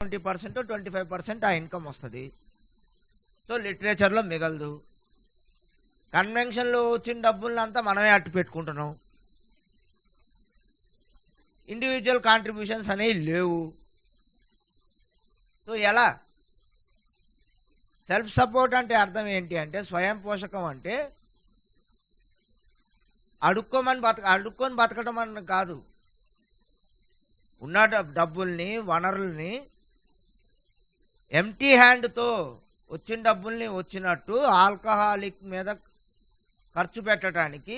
20% 25% ఆ ఇన్కమ్ వస్తుంది. సో లిటరేచర్లో మిగలదు. కన్వెన్షన్లో వచ్చిన డబ్బులంతా మనమే అట్టు పెట్టుకుంటున్నాం. ఇండివిజువల్ కాంట్రిబ్యూషన్స్ అనేవి లేవు. సో ఎలా? సెల్ఫ్ సపోర్ట్ అంటే అర్థం ఏంటి అంటే స్వయం పోషకం అంటే అడుక్కొని బతకడం అని కాదు. ఉన్న డబ్బుల్ని వనరుల్ని ఎంటీ హ్యాండ్తో వచ్చిన డబ్బుల్ని వచ్చినట్టు ఆల్కహాలిక్ మీద ఖర్చు పెట్టడానికి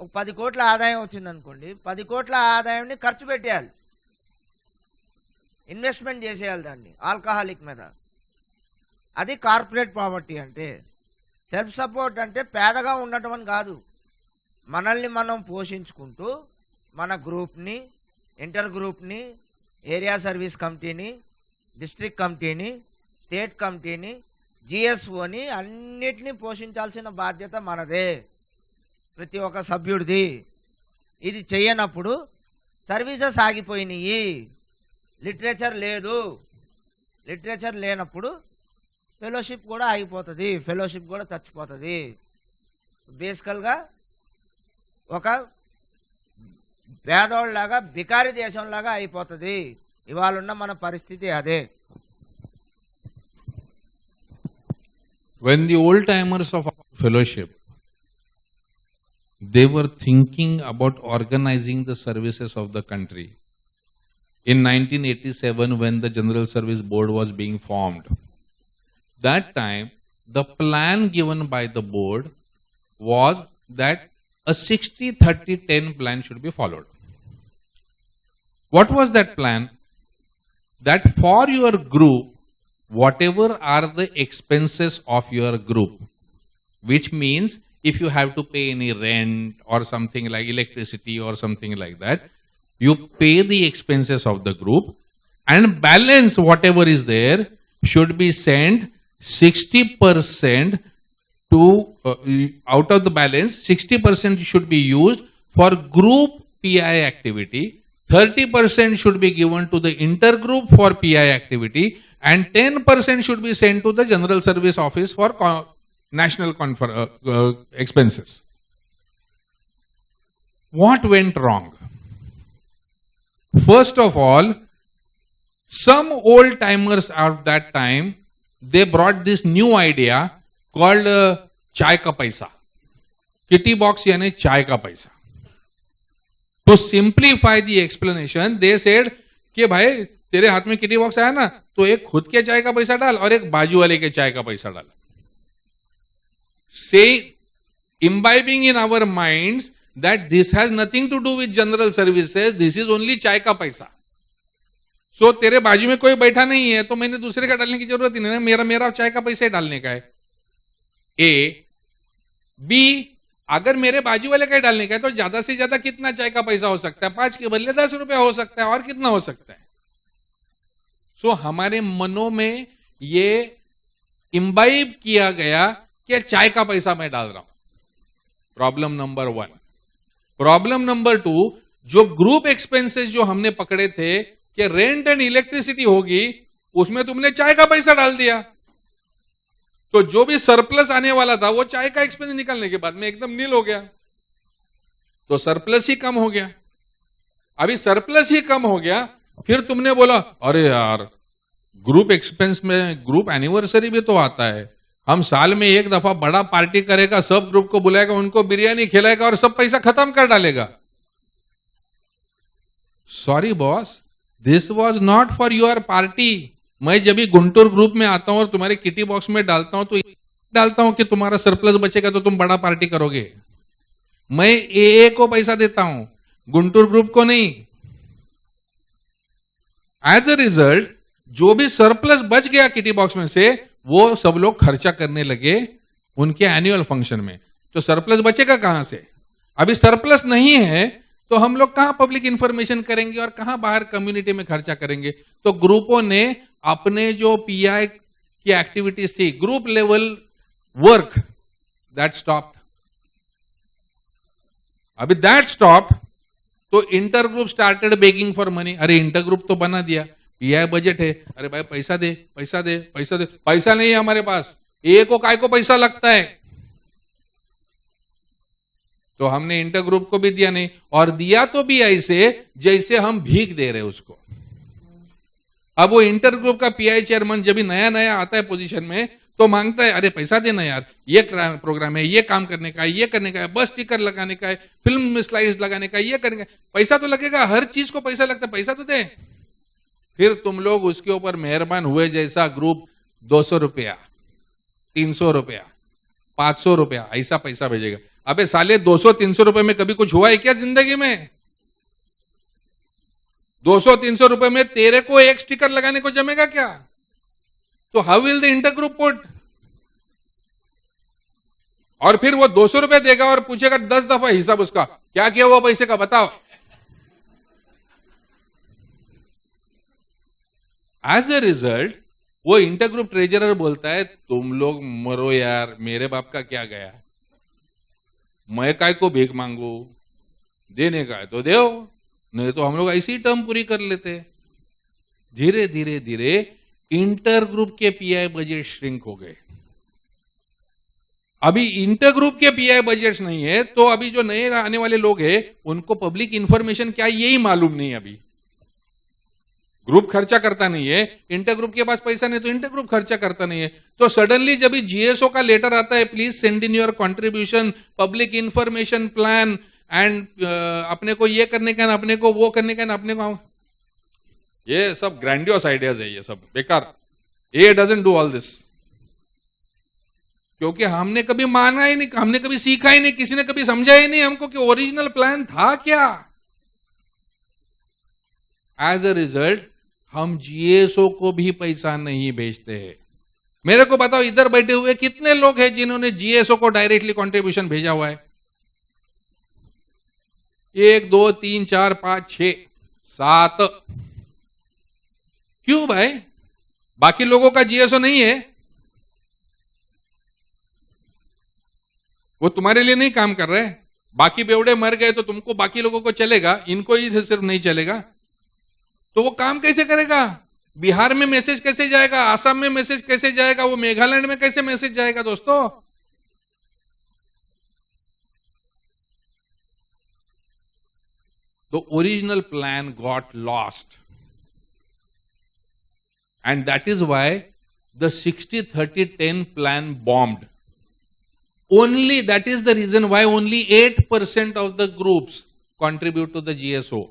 ఒక 10 కోట్ల ఆదాయం వచ్చిందనుకోండి, 10 కోట్ల ఆదాయాన్ని ఖర్చు పెట్టేయాలి, ఇన్వెస్ట్మెంట్ చేసేయాలి దాన్ని ఆల్కహాలిక్ మీద. అది కార్పొరేట్ పావర్టీ అంటే. సెల్ఫ్ సపోర్ట్ అంటే పేదగా ఉండటం అని కాదు, మనల్ని మనం పోషించుకుంటూ మన గ్రూప్ని, ఇంటర్ గ్రూప్ని, ఏరియా సర్వీస్ కమిటీని, డిస్ట్రిక్ట్ కమిటీని, స్టేట్ కమిటీని, జిఎస్ఓని అన్నిటినీ పోషించాల్సిన బాధ్యత మనదే, ప్రతి ఒక్క సభ్యుడిది. ఇది చేయనప్పుడు సర్వీసెస్ ఆగిపోయినాయి, లిటరేచర్ లేదు. లిటరేచర్ లేనప్పుడు ఫెలోషిప్ కూడా ఆగిపోతుంది, ఫెలోషిప్ కూడా చచ్చిపోతుంది. బేసికల్గా ఒక పేదోళ్ళలాగా బికారి దేశంలాగా అయిపోతుంది. ఇవాళ ఉన్న మన పరిస్థితి అదే. When the old timers of fellowship, they were thinking about organizing the services of the country. In 1987, when the General Service Board was being formed, that time the plan given by the board was that a 60-30-10 plan should be followed. What was that plan? That for your group, whatever are the expenses of your group, which means if you have to pay any rent or something like electricity or something like that, you pay the expenses of the group, and balance whatever is there should be sent 60% to out of the balance 60% should be used for group PI activity, 30% should be given to the intergroup for PI activity, and 10% should be sent to the General Service Office for national expenses. What went wrong? First of all, some old timers of that time, they brought this new idea called chai ka paisa. Kitty box yani chai ka paisa. To simplify the explanation, they said कि भाई तेरे हाथ में kitty box आया ना, तो एक खुद के चाय का पैसा डाल और एक बाजू वाले के चाय का पैसा डाल. Say, imbibing in our minds that this has nothing to do with general services, this is only चाय का पैसा. So तेरे बाजू में कोई बैठा नहीं है तो मैंने दूसरे का डालने की जरूरत ही नहीं है, मेरा चाय का पैसा ही डालने का है. A, B, अगर मेरे बाजू वाले का ही डालने का है तो ज्यादा से ज्यादा कितना चाय का पैसा हो सकता है? 5 के बदले 10 रुपया हो सकता है, और कितना हो सकता है? सो हमारे मनों में ये इम्बाइब किया गया कि चाय का पैसा मैं डाल रहा हूं. Problem number 1. प्रॉब्लम नंबर 2, जो ग्रुप एक्सपेंसेस जो हमने पकड़े थे कि रेंट एंड इलेक्ट्रिसिटी होगी, उसमें तुमने चाय का पैसा डाल दिया. तो जो भी सरप्लस आने वाला था वो चाय का एक्सपेंस निकलने के बाद में एकदम नील हो गया. तो सरप्लस ही कम हो गया. अभी सरप्लस ही कम हो गया, फिर तुमने बोला अरे यार ग्रुप एक्सपेंस में ग्रुप एनिवर्सरी भी तो आता है, हम साल में एक दफा बड़ा पार्टी करेगा, सब ग्रुप को बुलाएगा, उनको बिरयानी खिलाएगा और सब पैसा खत्म कर डालेगा. Sorry boss, this was not for your party. मैं जब भी गुंटूर ग्रुप में आता हूं और तुम्हारे किटी बॉक्स में डालता हूं तो डालता हूं कि तुम्हारा सरप्लस बचेगा तो तुम बड़ा पार्टी करोगे. मैं ए को पैसा देता हूं, गुंटूर ग्रुप को नहीं. एज अ रिजल्ट जो भी सरप्लस बच गया किटी बॉक्स में से, वो सब लोग खर्चा करने लगे उनके एनुअल फंक्शन में. तो सरप्लस बचेगा कहां से? अभी सरप्लस नहीं है तो हम लोग कहां पब्लिक इंफॉर्मेशन करेंगे और कहां बाहर कम्युनिटी में खर्चा करेंगे? तो ग्रुपों ने अपने जो पीआई की एक्टिविटीज थी, group level work, that stopped. अभी दैट स्टॉप्ड तो inter group started begging for money. अरे इंटर ग्रुप तो बना दिया, पीआई बजट है, अरे भाई पैसा दे पैसा दे पैसा दे, पैसा नहीं है हमारे पास, ए को काय को पैसा लगता है, तो हमने इंटर ग्रुप को भी दिया नहीं, और दिया तो भी ऐसे जैसे हम भीख दे रहे उसको। अब वो इंटर ग्रुप का पीआई चेयरमैन जब भी नया नया आता है पोजीशन में, तो मांगता है, अरे पैसा देना यार, ये प्रोग्राम है, ये काम करने का है, ये करने का है, बस स्टिकर लगाने का है, फिल्म में स्लाइड्स लगाने का है, ये करने का है, पैसा तो लगेगा, हर चीज को पैसा लगता है, पैसा तो दे। फिर तुम लोग उसके ऊपर मेहरबान हुए जैसा ग्रुप 200 रुपया, 300 रुपया, 500 रुपया ऐसा पैसा भेजेगा। अबे साले 200-300 रुपए में कभी कुछ हुआ है क्या जिंदगी में? 200-300 रुपए में तेरे को एक स्टिकर लगाने को जमेगा क्या? तो how will the inter group put? और फिर वो 200 रुपए देगा और पूछेगा 10 दफा हिसाब उसका, क्या किया वो पैसे का बताओ। एज ए रिजल्ट वो इंटर ग्रुप ट्रेजरर बोलता है, तुम लोग मरो यार, मेरे बाप का क्या गया, मैं काय को भीख मांगू, देने का है तो दो, नहीं तो हम लोग ऐसी टर्म पूरी कर लेते। धीरे धीरे धीरे इंटर ग्रुप के पीआई बजट श्रिंक हो गए। अभी इंटर ग्रुप के पीआई बजट्स नहीं है, तो अभी जो नए आने वाले लोग हैं उनको पब्लिक इंफॉर्मेशन क्या यही मालूम नहीं। अभी ग्रुप खर्चा करता नहीं है, इंटर ग्रुप के पास पैसा नहीं तो इंटर ग्रुप खर्चा करता नहीं है, तो सडनली जब जीएसओ का लेटर आता है, please send in your contribution, public information plan and अपने को ये करने का, अपने को वो करने का, अपने को, ये सब ग्रैंडियोस आइडियाज है, ये सब बेकार। ए डजंट डू ऑल दिस, क्योंकि हमने कभी माना ही नहीं, हमने कभी सीखा ही नहीं, किसी ने कभी समझा ही नहीं हमको कि ओरिजिनल प्लान था क्या। एज अ रिजल्ट हम जीएसओ को भी पैसा नहीं भेजते हैं। मेरे को बताओ, इधर बैठे हुए कितने लोग हैं जिन्होंने जीएसओ को डायरेक्टली कंट्रीब्यूशन भेजा हुआ है? 1 2 3 4 5 6 7। क्यों भाई? बाकी लोगों का जीएसओ नहीं है, वो तुम्हारे लिए नहीं काम कर रहे। बाकी बेवड़े मर गए तो तुमको, बाकी लोगों को चलेगा, इनको ही सिर्फ नहीं चलेगा, तो वो काम कैसे करेगा? बिहार में मैसेज कैसे जाएगा? आसाम में मैसेज कैसे जाएगा? वो मेघालय में कैसे मैसेज जाएगा? दोस्तों, the original plan got lost, and that is why the 60-30-10 plan bombed. Only that is the reason why only 8% of the groups contribute to the GSO.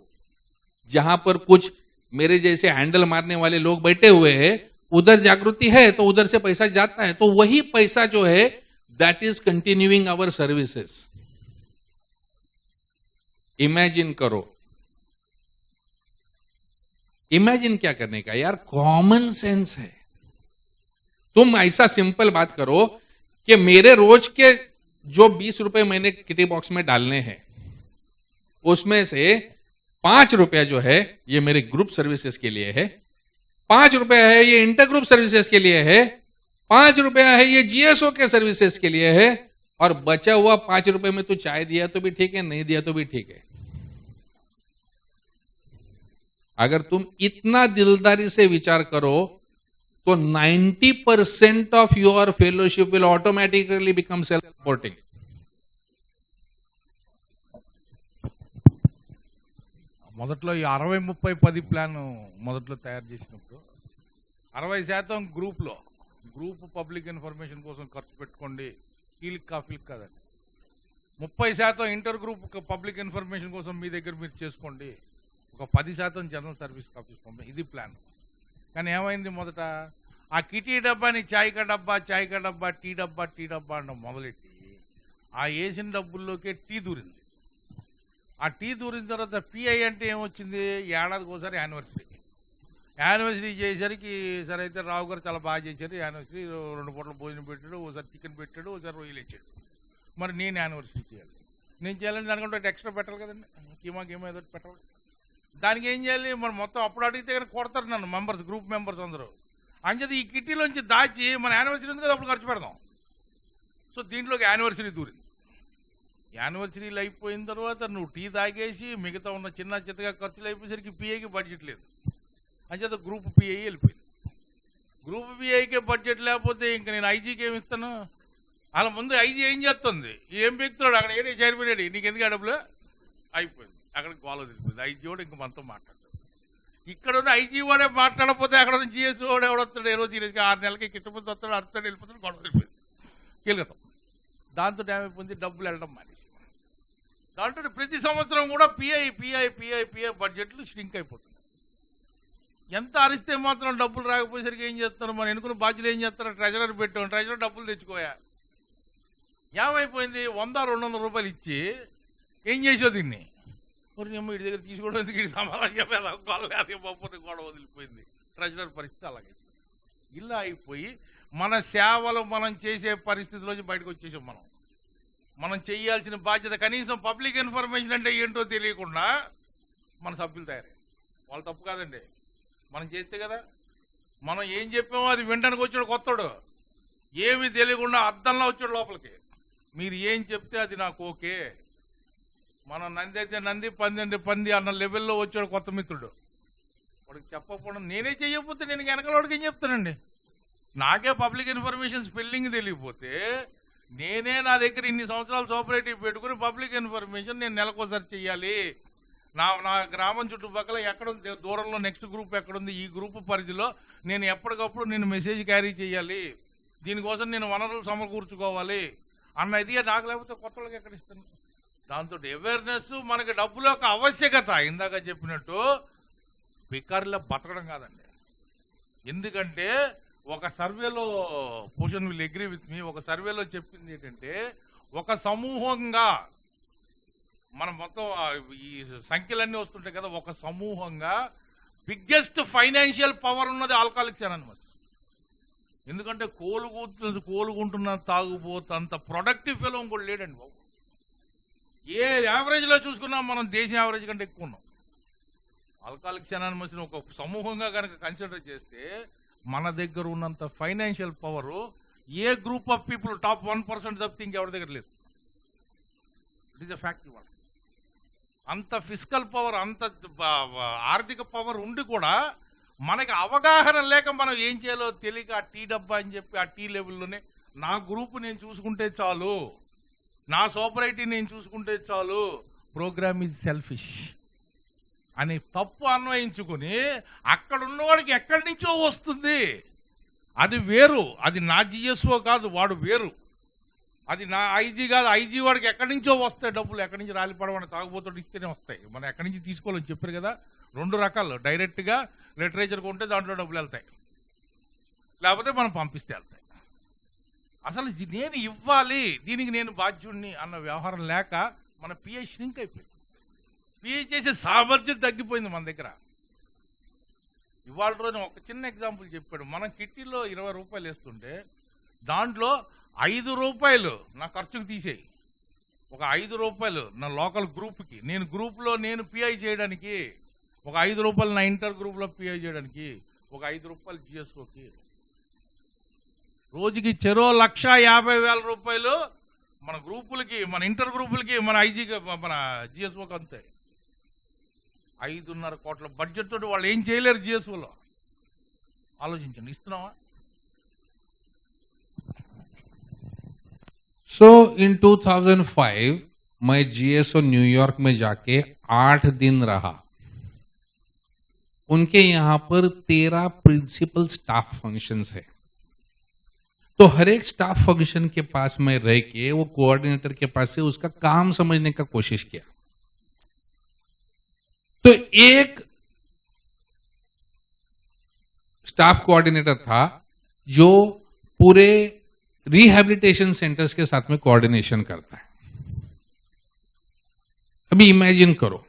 जहां पर कुछ मेरे जैसे हैंडल मारने वाले लोग बैठे हुए हैं, उधर जागृति है तो उधर से पैसा जाता है, तो वही पैसा जो है that is continuing our services. Imagine करो, इमेजिन क्या करने का यार, कॉमन सेंस है। तुम ऐसा सिंपल बात करो कि मेरे रोज के जो 20 रुपए मैंने किटी बॉक्स में डालने हैं, उसमें से 5 रुपया जो है ये मेरे ग्रुप सर्विसेज के लिए है, 5 रुपया है ये इंटर ग्रुप सर्विसेज के लिए है, 5 रुपया है ये जीएसओ के सर्विसेज के लिए है, और बचा हुआ 5 रुपए में तू चाय दिया तो भी ठीक है, नहीं दिया तो भी ठीक है। अगर तुम इतना दिलदारी से विचार करो तो 90% of your fellowship will automatically become self supporting. మొదట్లో ఈ 60-30-10 ప్లాన్ మొదట్లో తయారు చేసినప్పుడు 60% గ్రూప్ పబ్లిక్ ఇన్ఫర్మేషన్ కోసం ఖర్చు పెట్టుకోండి, టీలకు కాఫీలకు కాదండి. 30% ఇంటర్ గ్రూప్ పబ్లిక్ ఇన్ఫర్మేషన్ కోసం మీ దగ్గర మీరు చేసుకోండి, ఒక 10% జనరల్ సర్వీస్ ఆఫీస్ పంపండి, ఇది ప్లాన్. కానీ ఏమైంది, మొదట ఆ కిటీ డబ్బాని చాయ్ కా డబ్బా టీ డబ్బా అనడం మొదలెట్టి ఆ వేసిన డబ్బుల్లోకే టీ దూరింది. ఆ టీ దూరిన తర్వాత పిఐ అంటే ఏమొచ్చింది, ఏడాదికి ఒకసారి యానివర్సరీ చేసేసరికి సరే అయితే రావు గారు చాలా బాగా చేశారు యానివర్సరీ, 2 పూటల భోజనం పెట్టాడు, ఒకసారి చికెన్ పెట్టాడు, ఒకసారి రొయ్యలు ఇచ్చాడు. మరి నేను యానివర్సరీ చేయాలి, నేను చేయాలని దానికంటే ఎక్స్ట్రా పెట్టాలి కదండి, కీమా ఏదో పెట్టాలి. దానికి ఏం చేయాలి, మరి మొత్తం అప్పుడు అడిగితే కానీ కొడతారు నన్ను మెంబర్స్, గ్రూప్ మెంబర్స్ అందరూ. అంచేది ఈ కిట్టీలోంచి దాచి మన యానివర్సరీ ఉంది కదా అప్పుడు ఖర్చు పెడదాం. సో దీంట్లోకి యానివర్సరీ దూరింది. యానివర్సరీలు అయిపోయిన తర్వాత నువ్వు టీ తాగేసి మిగతా ఉన్న చిన్న చిత్తగా ఖర్చులు అయిపోయేసరికి పిఏకి బడ్జెట్ లేదు. అంచేత గ్రూప్ పిఐ వెళ్ళిపోయింది. గ్రూప్ పిఐకే బడ్జెట్ లేకపోతే ఇంక నేను ఐజీకి ఏమి ఇస్తాను? అలా ముందు ఐజీ ఏం చేస్తుంది, ఏం వ్యక్తులు అక్కడ ఏడే చేరిపోయాడు, నీకు ఎందుకు ఆ డబ్బులు అయిపోయింది, అక్కడికి గోల తెలిపోయింది. ఐజీ వాడు ఇంక మనతో మాట్లాడతాడు. ఇక్కడ ఉన్న ఐజీ వాడే మాట్లాడకపోతే అక్కడ ఉన్న జిఎస్ వాడు ఎవడొస్తాడు, ఏదో సీరియస్గా 6 నెలలకి కిట్టపోతే వస్తాడు, అర్థం వెళ్ళిపోతాడు, గొడవ తెలిపోయింది, కీలకతం. దాంతో ఏమైపోయింది, డబ్బులు వెళ్ళడం మానేసి. దాంట్లో ప్రతి సంవత్సరం కూడా పిఐ బడ్జెట్లు ష్రింక్ అయిపోతుంది. ఎంత అరిస్తే మాత్రం డబ్బులు రాకపోయేసరికి ఏం చేస్తారు, మన ఎన్నుకున్న బాధ్యులు ఏం చేస్తారు, ట్రెజరర్ పెట్టాం, ట్రెజరర్ డబ్బులు తెచ్చుకోయా. ఏమైపోయింది, 100-200 రూపాయలు ఇచ్చి ఏం చేసావు దీన్ని, అమ్మ ఇటు దగ్గర తీసుకోవడం ఇటు సమాధానం చెప్పేది పోతే గొడవ వదిలిపోయింది. ట్రెజరర్ పరిస్థితి అలాగే ఇలా అయిపోయి మన సేవలు మనం చేసే పరిస్థితిలోంచి బయటకు వచ్చేసాం. మనం చేయాల్సిన బాధ్యత కనీసం పబ్లిక్ ఇన్ఫర్మేషన్ అంటే ఏంటో తెలియకుండా మన సభ్యులు తయారయ్యారు. వాళ్ళు తప్పు కాదండి, మనం చేస్తే కదా. మనం ఏం చెప్పామో అది వినడానికి వచ్చాడు కొత్తడు, ఏమి తెలియకుండా అద్దంలో వచ్చాడు లోపలికి. మీరు ఏం చెప్తే అది నాకు ఓకే. మనం నంది అయితే నంది, పంది అంటే పంది అన్న లెవెల్లో వచ్చాడు కొత్త మిత్రుడు. వాడికి చెప్పకపోవడం, నేనే చేయకపోతే నేను వెనకలోడికి ఏం చెప్తానండి. నాకే పబ్లిక్ ఇన్ఫర్మేషన్ స్పెల్లింగ్ తెలియకపోతే నేనే నా దగ్గర ఇన్ని సంవత్సరాలు సోపరేటివ్ పెట్టుకుని పబ్లిక్ ఇన్ఫర్మేషన్ నేను నెలకోసారి చెయ్యాలి. నా గ్రామం చుట్టుపక్కల ఎక్కడుంది, దూరంలో నెక్స్ట్ గ్రూప్ ఎక్కడుంది, ఈ గ్రూప్ పరిధిలో నేను ఎప్పటికప్పుడు నేను మెసేజ్ క్యారీ చేయాలి, దీనికోసం నేను వనరులు సమకూర్చుకోవాలి అన్నది నాకు. లేకపోతే కొత్త వాళ్ళకి ఎక్కడ ఇస్తాను. దాంతో అవేర్నెస్, మనకి డబ్బుల యొక్క ఆవశ్యకత. ఇందాక చెప్పినట్టు బికారిలో బతకడం కాదండి. ఎందుకంటే ఒక సర్వేలో, Pushan will agree with me, ఒక సర్వేలో చెప్పింది ఏంటంటే, ఒక సమూహంగా మనం మొత్తం ఈ సంఖ్యలన్నీ వస్తుంటాయి కదా, ఒక సమూహంగా బిగ్గెస్ట్ ఫైనాన్షియల్ పవర్ ఉన్నది ఆల్కహాలిక్స్ అనానిమస్. ఎందుకంటే కోలుకుంటున్న తాగుబోతు అంత ప్రొడక్టివ్ ఫెలో ఇంకోటి లేడండి బాబు. ఏ యావరేజ్లో చూసుకున్నా మనం దేశం యావరేజ్ కంటే ఎక్కువ ఉన్నాం. ఆల్కహాలిక్స్ అనానిమస్ని ఒక సమూహంగా కనుక కన్సిడర్ చేస్తే మన దగ్గర ఉన్నంత financial power A group of people top 1% తప్పితే ఇంకెవరి దగ్గర లేదు. It is a fact. ఇవాళ అంత ఫిజికల్ పవర్, అంత ఆర్థిక పవర్ ఉండి కూడా మనకి అవగాహన లేక మనం ఏం చేయాలో తెలియక ఆ టీ డబ్బా అని చెప్పి ఆ టీ లెవెల్లోనే నా గ్రూప్ నేను చూసుకుంటే చాలు, నా సోపరైటీ నేను చూసుకుంటే చాలు, ప్రోగ్రామ్ ఈజ్ సెల్ఫిష్ అని తప్పు అన్వయించుకుని అక్కడ ఉన్నవాడికి ఎక్కడి నుంచో వస్తుంది, అది వేరు, అది నా జిఎస్ఓ కాదు, వాడు వేరు, అది నా ఐజీ కాదు, ఐజీ వాడికి ఎక్కడి నుంచో వస్తాయి డబ్బులు. ఎక్కడి నుంచి రాలిపడమని తాగుబోతోటి ఇస్తేనే వస్తాయి. మనం ఎక్కడి నుంచి తీసుకోవాలని చెప్పారు కదా. 2 రకాలు, డైరెక్ట్గా లిటరేచర్ కొంటే దాంట్లో డబ్బులు వెళ్తాయి, లేకపోతే మనం పంపిస్తే వెళ్తాయి. అసలు నేను ఇవ్వాలి, దీనికి నేను బాధ్యుడిని అన్న వ్యవహారం లేక మన పిఐ ష్రింక్ అయిపోయింది. పిఐ చేసే సామర్థ్యం తగ్గిపోయింది మన దగ్గర. ఇవాళ రోజు ఒక చిన్న ఎగ్జాంపుల్ చెప్పాడు. మనం కిట్టీలో 20 రూపాయలు వేస్తుంటే దాంట్లో 5 రూపాయలు నా ఖర్చుకు తీసేయి, ఒక 5 రూపాయలు నా లోకల్ గ్రూప్కి, నేను గ్రూప్లో నేను పిఐ చేయడానికి, ఒక 5 రూపాయలు నా ఇంటర్ గ్రూప్లో పిఐ చేయడానికి, ఒక 5 రూపాయలు జిఎస్ఓకి, రోజుకి చెరో 1,50,000 రూపాయలు మన గ్రూపులకి, మన ఇంటర్ గ్రూపులకి, మన ఐజీకి, మన జిఎస్ఓకి అంతే. 5.5 కోట్ల బడ్జెట్ తోటి వాళ్ళు ఏం చేయలేరు జిఎస్ఓలో. ఆలోచించండి, ఇస్తున్నావా? So in 2005 मैं जीएसओ न्यूयॉर्क में जाके 8 दिन रहा. उनके यहां पर 13 प्रिंसिपल स्टाफ फंक्शंस है. तो हर एक स्टाफ फंक्शन के पास मैं रह के वो कोऑर्डिनेटर के पास से उसका काम समझने का कोशिश किया. तो एक स्टाफ कोऑर्डिनेटर था जो पूरे रिहैबिलिटेशन सेंटर्स के साथ में कोऑर्डिनेशन करता है. अभी इमेजिन करो,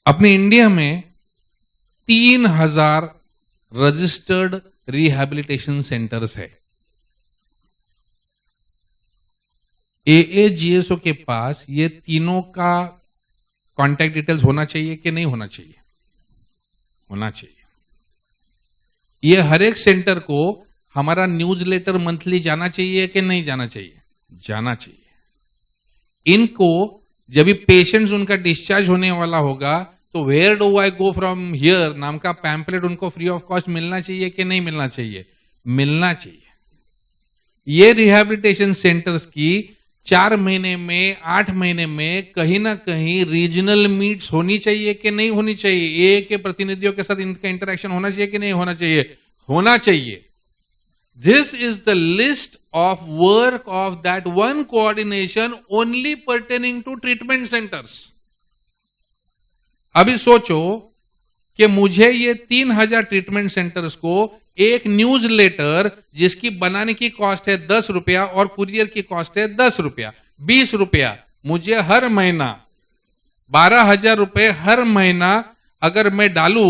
अपने इंडिया में 3,000 रजिस्टर्ड रिहैबिलिटेशन सेंटर्स है. एएजीएसओ के पास ये तीनों का कॉन्टैक्ट डिटेल्स होना चाहिए कि नहीं होना चाहिए? होना चाहिए. ये हर एक सेंटर को हमारा न्यूज़लेटर मंथली जाना चाहिए कि नहीं जाना चाहिए? जाना चाहिए. इनको जब भी पेशेंट्स उनका डिस्चार्ज होने वाला होगा तो where do I go from here नाम का पैम्पलेट उनको फ्री ऑफ कॉस्ट मिलना चाहिए कि नहीं मिलना चाहिए? मिलना चाहिए। ये रिहैबिलिटेशन सेंटर्स की 4 महीने में 8 महीने में कहीं ना कहीं रीजनल मीट्स होनी चाहिए कि नहीं होनी चाहिए? ए के प्रतिनिधियों के साथ इनका इंटरेक्शन होना चाहिए कि नहीं होना चाहिए? होना चाहिए। This is the list of work of that one coordination only pertaining to treatment centers. अभी सोचो कि मुझे ये 3000 ट्रीटमेंट सेंटर्स को एक न्यूज लेटर जिसकी बनाने की कॉस्ट है 10 रुपया और कुरियर की कॉस्ट है 10 रुपया, 20 रुपया, मुझे हर महीना 12,000 रुपए हर महीना अगर मैं डालू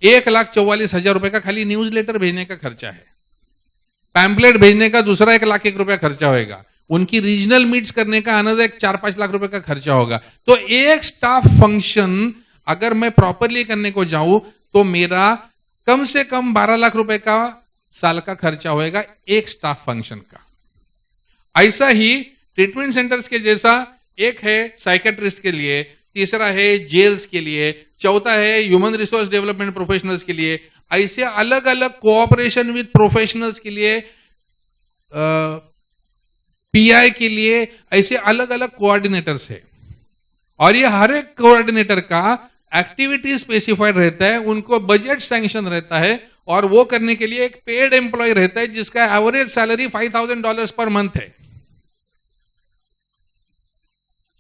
1,44,000 रुपए का खाली न्यूज लेटर भेजने का खर्चा है। पैम्पलेट भेजने का दूसरा 1,01,000 रुपया खर्चा होगा। उनकी रीजनल मीट्स करने का अनदर 4-5 लाख रुपए का खर्चा होगा। तो एक स्टाफ फंक्शन अगर मैं प्रॉपरली करने को जाऊं तो मेरा कम से कम 12 लाख रुपए का साल का खर्चा होगा एक स्टाफ फंक्शन का। ऐसा ही ट्रीटमेंट सेंटर्स के जैसा एक है साइकेट्रिस्ट के लिए, तीसरा है जेल्स के लिए, चौथा है ह्यूमन रिसोर्स डेवलपमेंट प्रोफेशनल्स के लिए, ऐसे अलग अलग कोऑपरेशन विद प्रोफेशनल्स के लिए, पीआई के लिए, ऐसे अलग अलग कोऑर्डिनेटर्स है। और ये हर एक कोऑर्डिनेटर का एक्टिविटी स्पेसिफाइड रहता है, उनको बजट सैंक्शन रहता है और वो करने के लिए एक पेड एम्प्लॉय रहता है जिसका एवरेज सैलरी $5,000 पर मंथ है।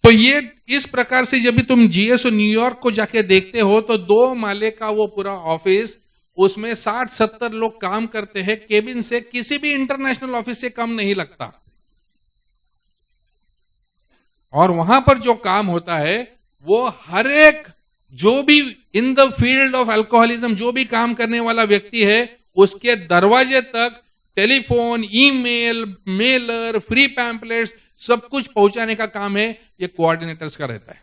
तो ये इस प्रकार से जब भी तुम जीएसओ न्यूयॉर्क को जाके देखते हो तो 2 माले का वो पूरा ऑफिस, उसमें 60-70 लोग काम करते हैं। केबिन से किसी भी इंटरनेशनल ऑफिस से कम नहीं लगता। और वहां पर जो काम होता है वो हर एक जो भी in the field of alcoholism जो भी काम करने वाला व्यक्ति है उसके दरवाजे तक telephone, email, Mailer, free pamphlets सब कुछ पहुंचाने का काम है ये कोऑर्डिनेटर्स का रहता है।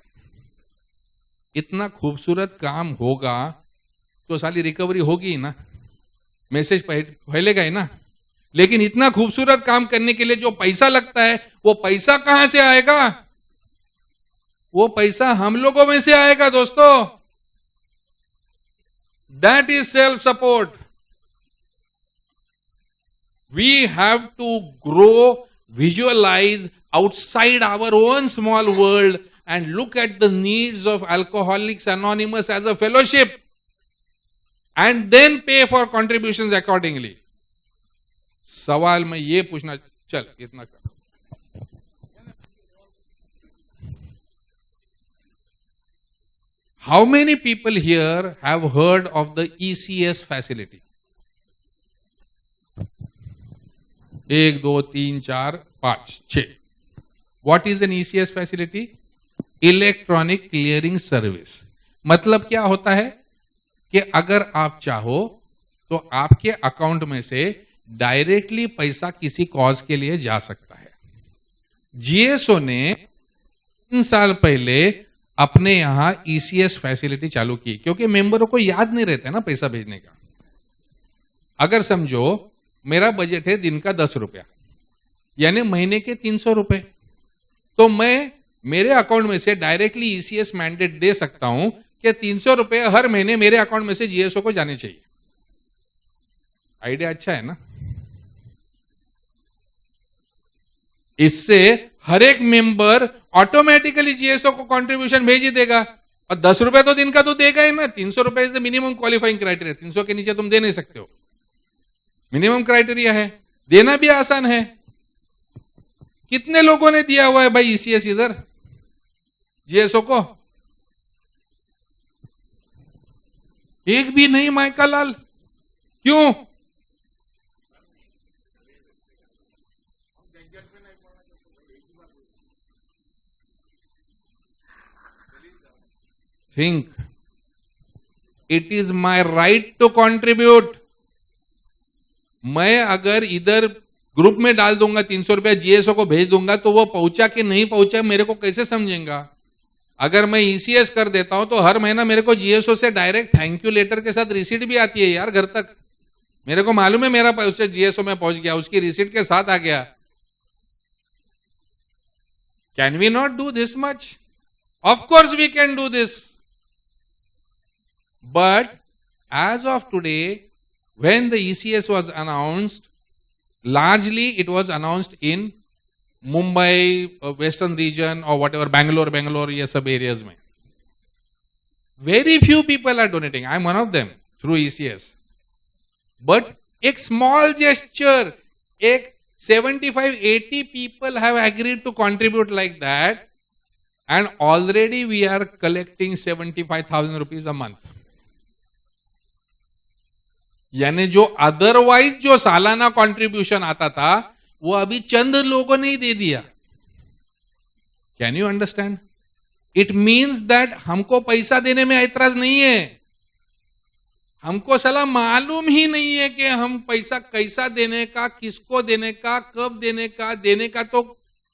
इतना खूबसूरत काम होगा तो साली रिकवरी होगी ही ना, मैसेज फैलेगा ही ना। लेकिन इतना खूबसूरत काम करने के लिए जो पैसा लगता है वो पैसा कहां से आएगा? वो पैसा हम लोगों में से आएगा दोस्तों। That is self support. We have to grow, visualize outside our own small world and look at the needs of Alcoholics Anonymous as a fellowship and then pay for contributions accordingly. सवाल मैं ये पूछना, चल इतना कर। How many people here have heard of the ECS facility? 1, 2, 3, 4, 5, 6. What is an ECS facility? Electronic Clearing Service. मतलब क्या होता है कि अगर आप चाहो तो आपके अकाउंट में से डायरेक्टली पैसा किसी कॉज के लिए जा सकता है। जीएसओ ने 3 साल पहले अपने यहां ECS फैसिलिटी चालू की क्योंकि मेंबरों को याद नहीं रहता ना पैसा भेजने का। अगर समझो मेरा बजट है दिन का 10 रुपया यानी महीने के 300 रुपए, तो मैं मेरे अकाउंट में से डायरेक्टली ECS मैंडेट दे सकता हूं कि 300 रुपए हर महीने मेरे अकाउंट में से जीएसओ को जाने चाहिए। आइडिया अच्छा है ना? इससे हर एक मेंबर ऑटोमेटिकली जीएसओ को कंट्रीब्यूशन भेज ही देगा और 10 रुपए तो दिन का तो देगा ही ना। 300 रुपए is the minimum qualifying criteria. 300 के नीचे तुम दे नहीं सकते हो, मिनिमम क्राइटेरिया है। देना भी आसान है। कितने लोगों ने दिया हुआ है भाई ईसीएस इधर जीएसओ को? एक भी नहीं माइका लाल। क्यों? Think it is my right to contribute. मैं अगर इधर ग्रुप में डाल दूंगा 300 रुपया जीएसओ को भेज दूंगा तो वो पहुंचा कि नहीं पहुंचा मेरे को कैसे समझेंगा? अगर मैं ईसीएस कर देता हूं तो हर महीना मेरे को जीएसओ से डायरेक्ट थैंक यू लेटर के साथ रिसीट भी आती है यार घर तक। मेरे को मालूम है मेरा पैसा जीएसओ में पहुंच गया, उसकी रिसीट के साथ आ गया। Can we not do this much? Of course we can do this. But as of today, when the ECS was announced, largely it was announced in Mumbai, western region or whatever, Bangalore, ये सब areas में. Very few people are donating. I'm one of them through ECS. But एक small gesture, एक 75-80 people have agreed to contribute like that, and already we are collecting 75,000 rupees a month. यानी जो otherwise जो सालाना contribution आता था वो अभी चंद लोगों ने ही दे दिया. Can you understand? It means that हमको पैसा देने में ऐतराज नहीं है, हमको सलाह मालूम ही नहीं है कि हम पैसा कैसा देने का, किसको देने का, कब देने का तो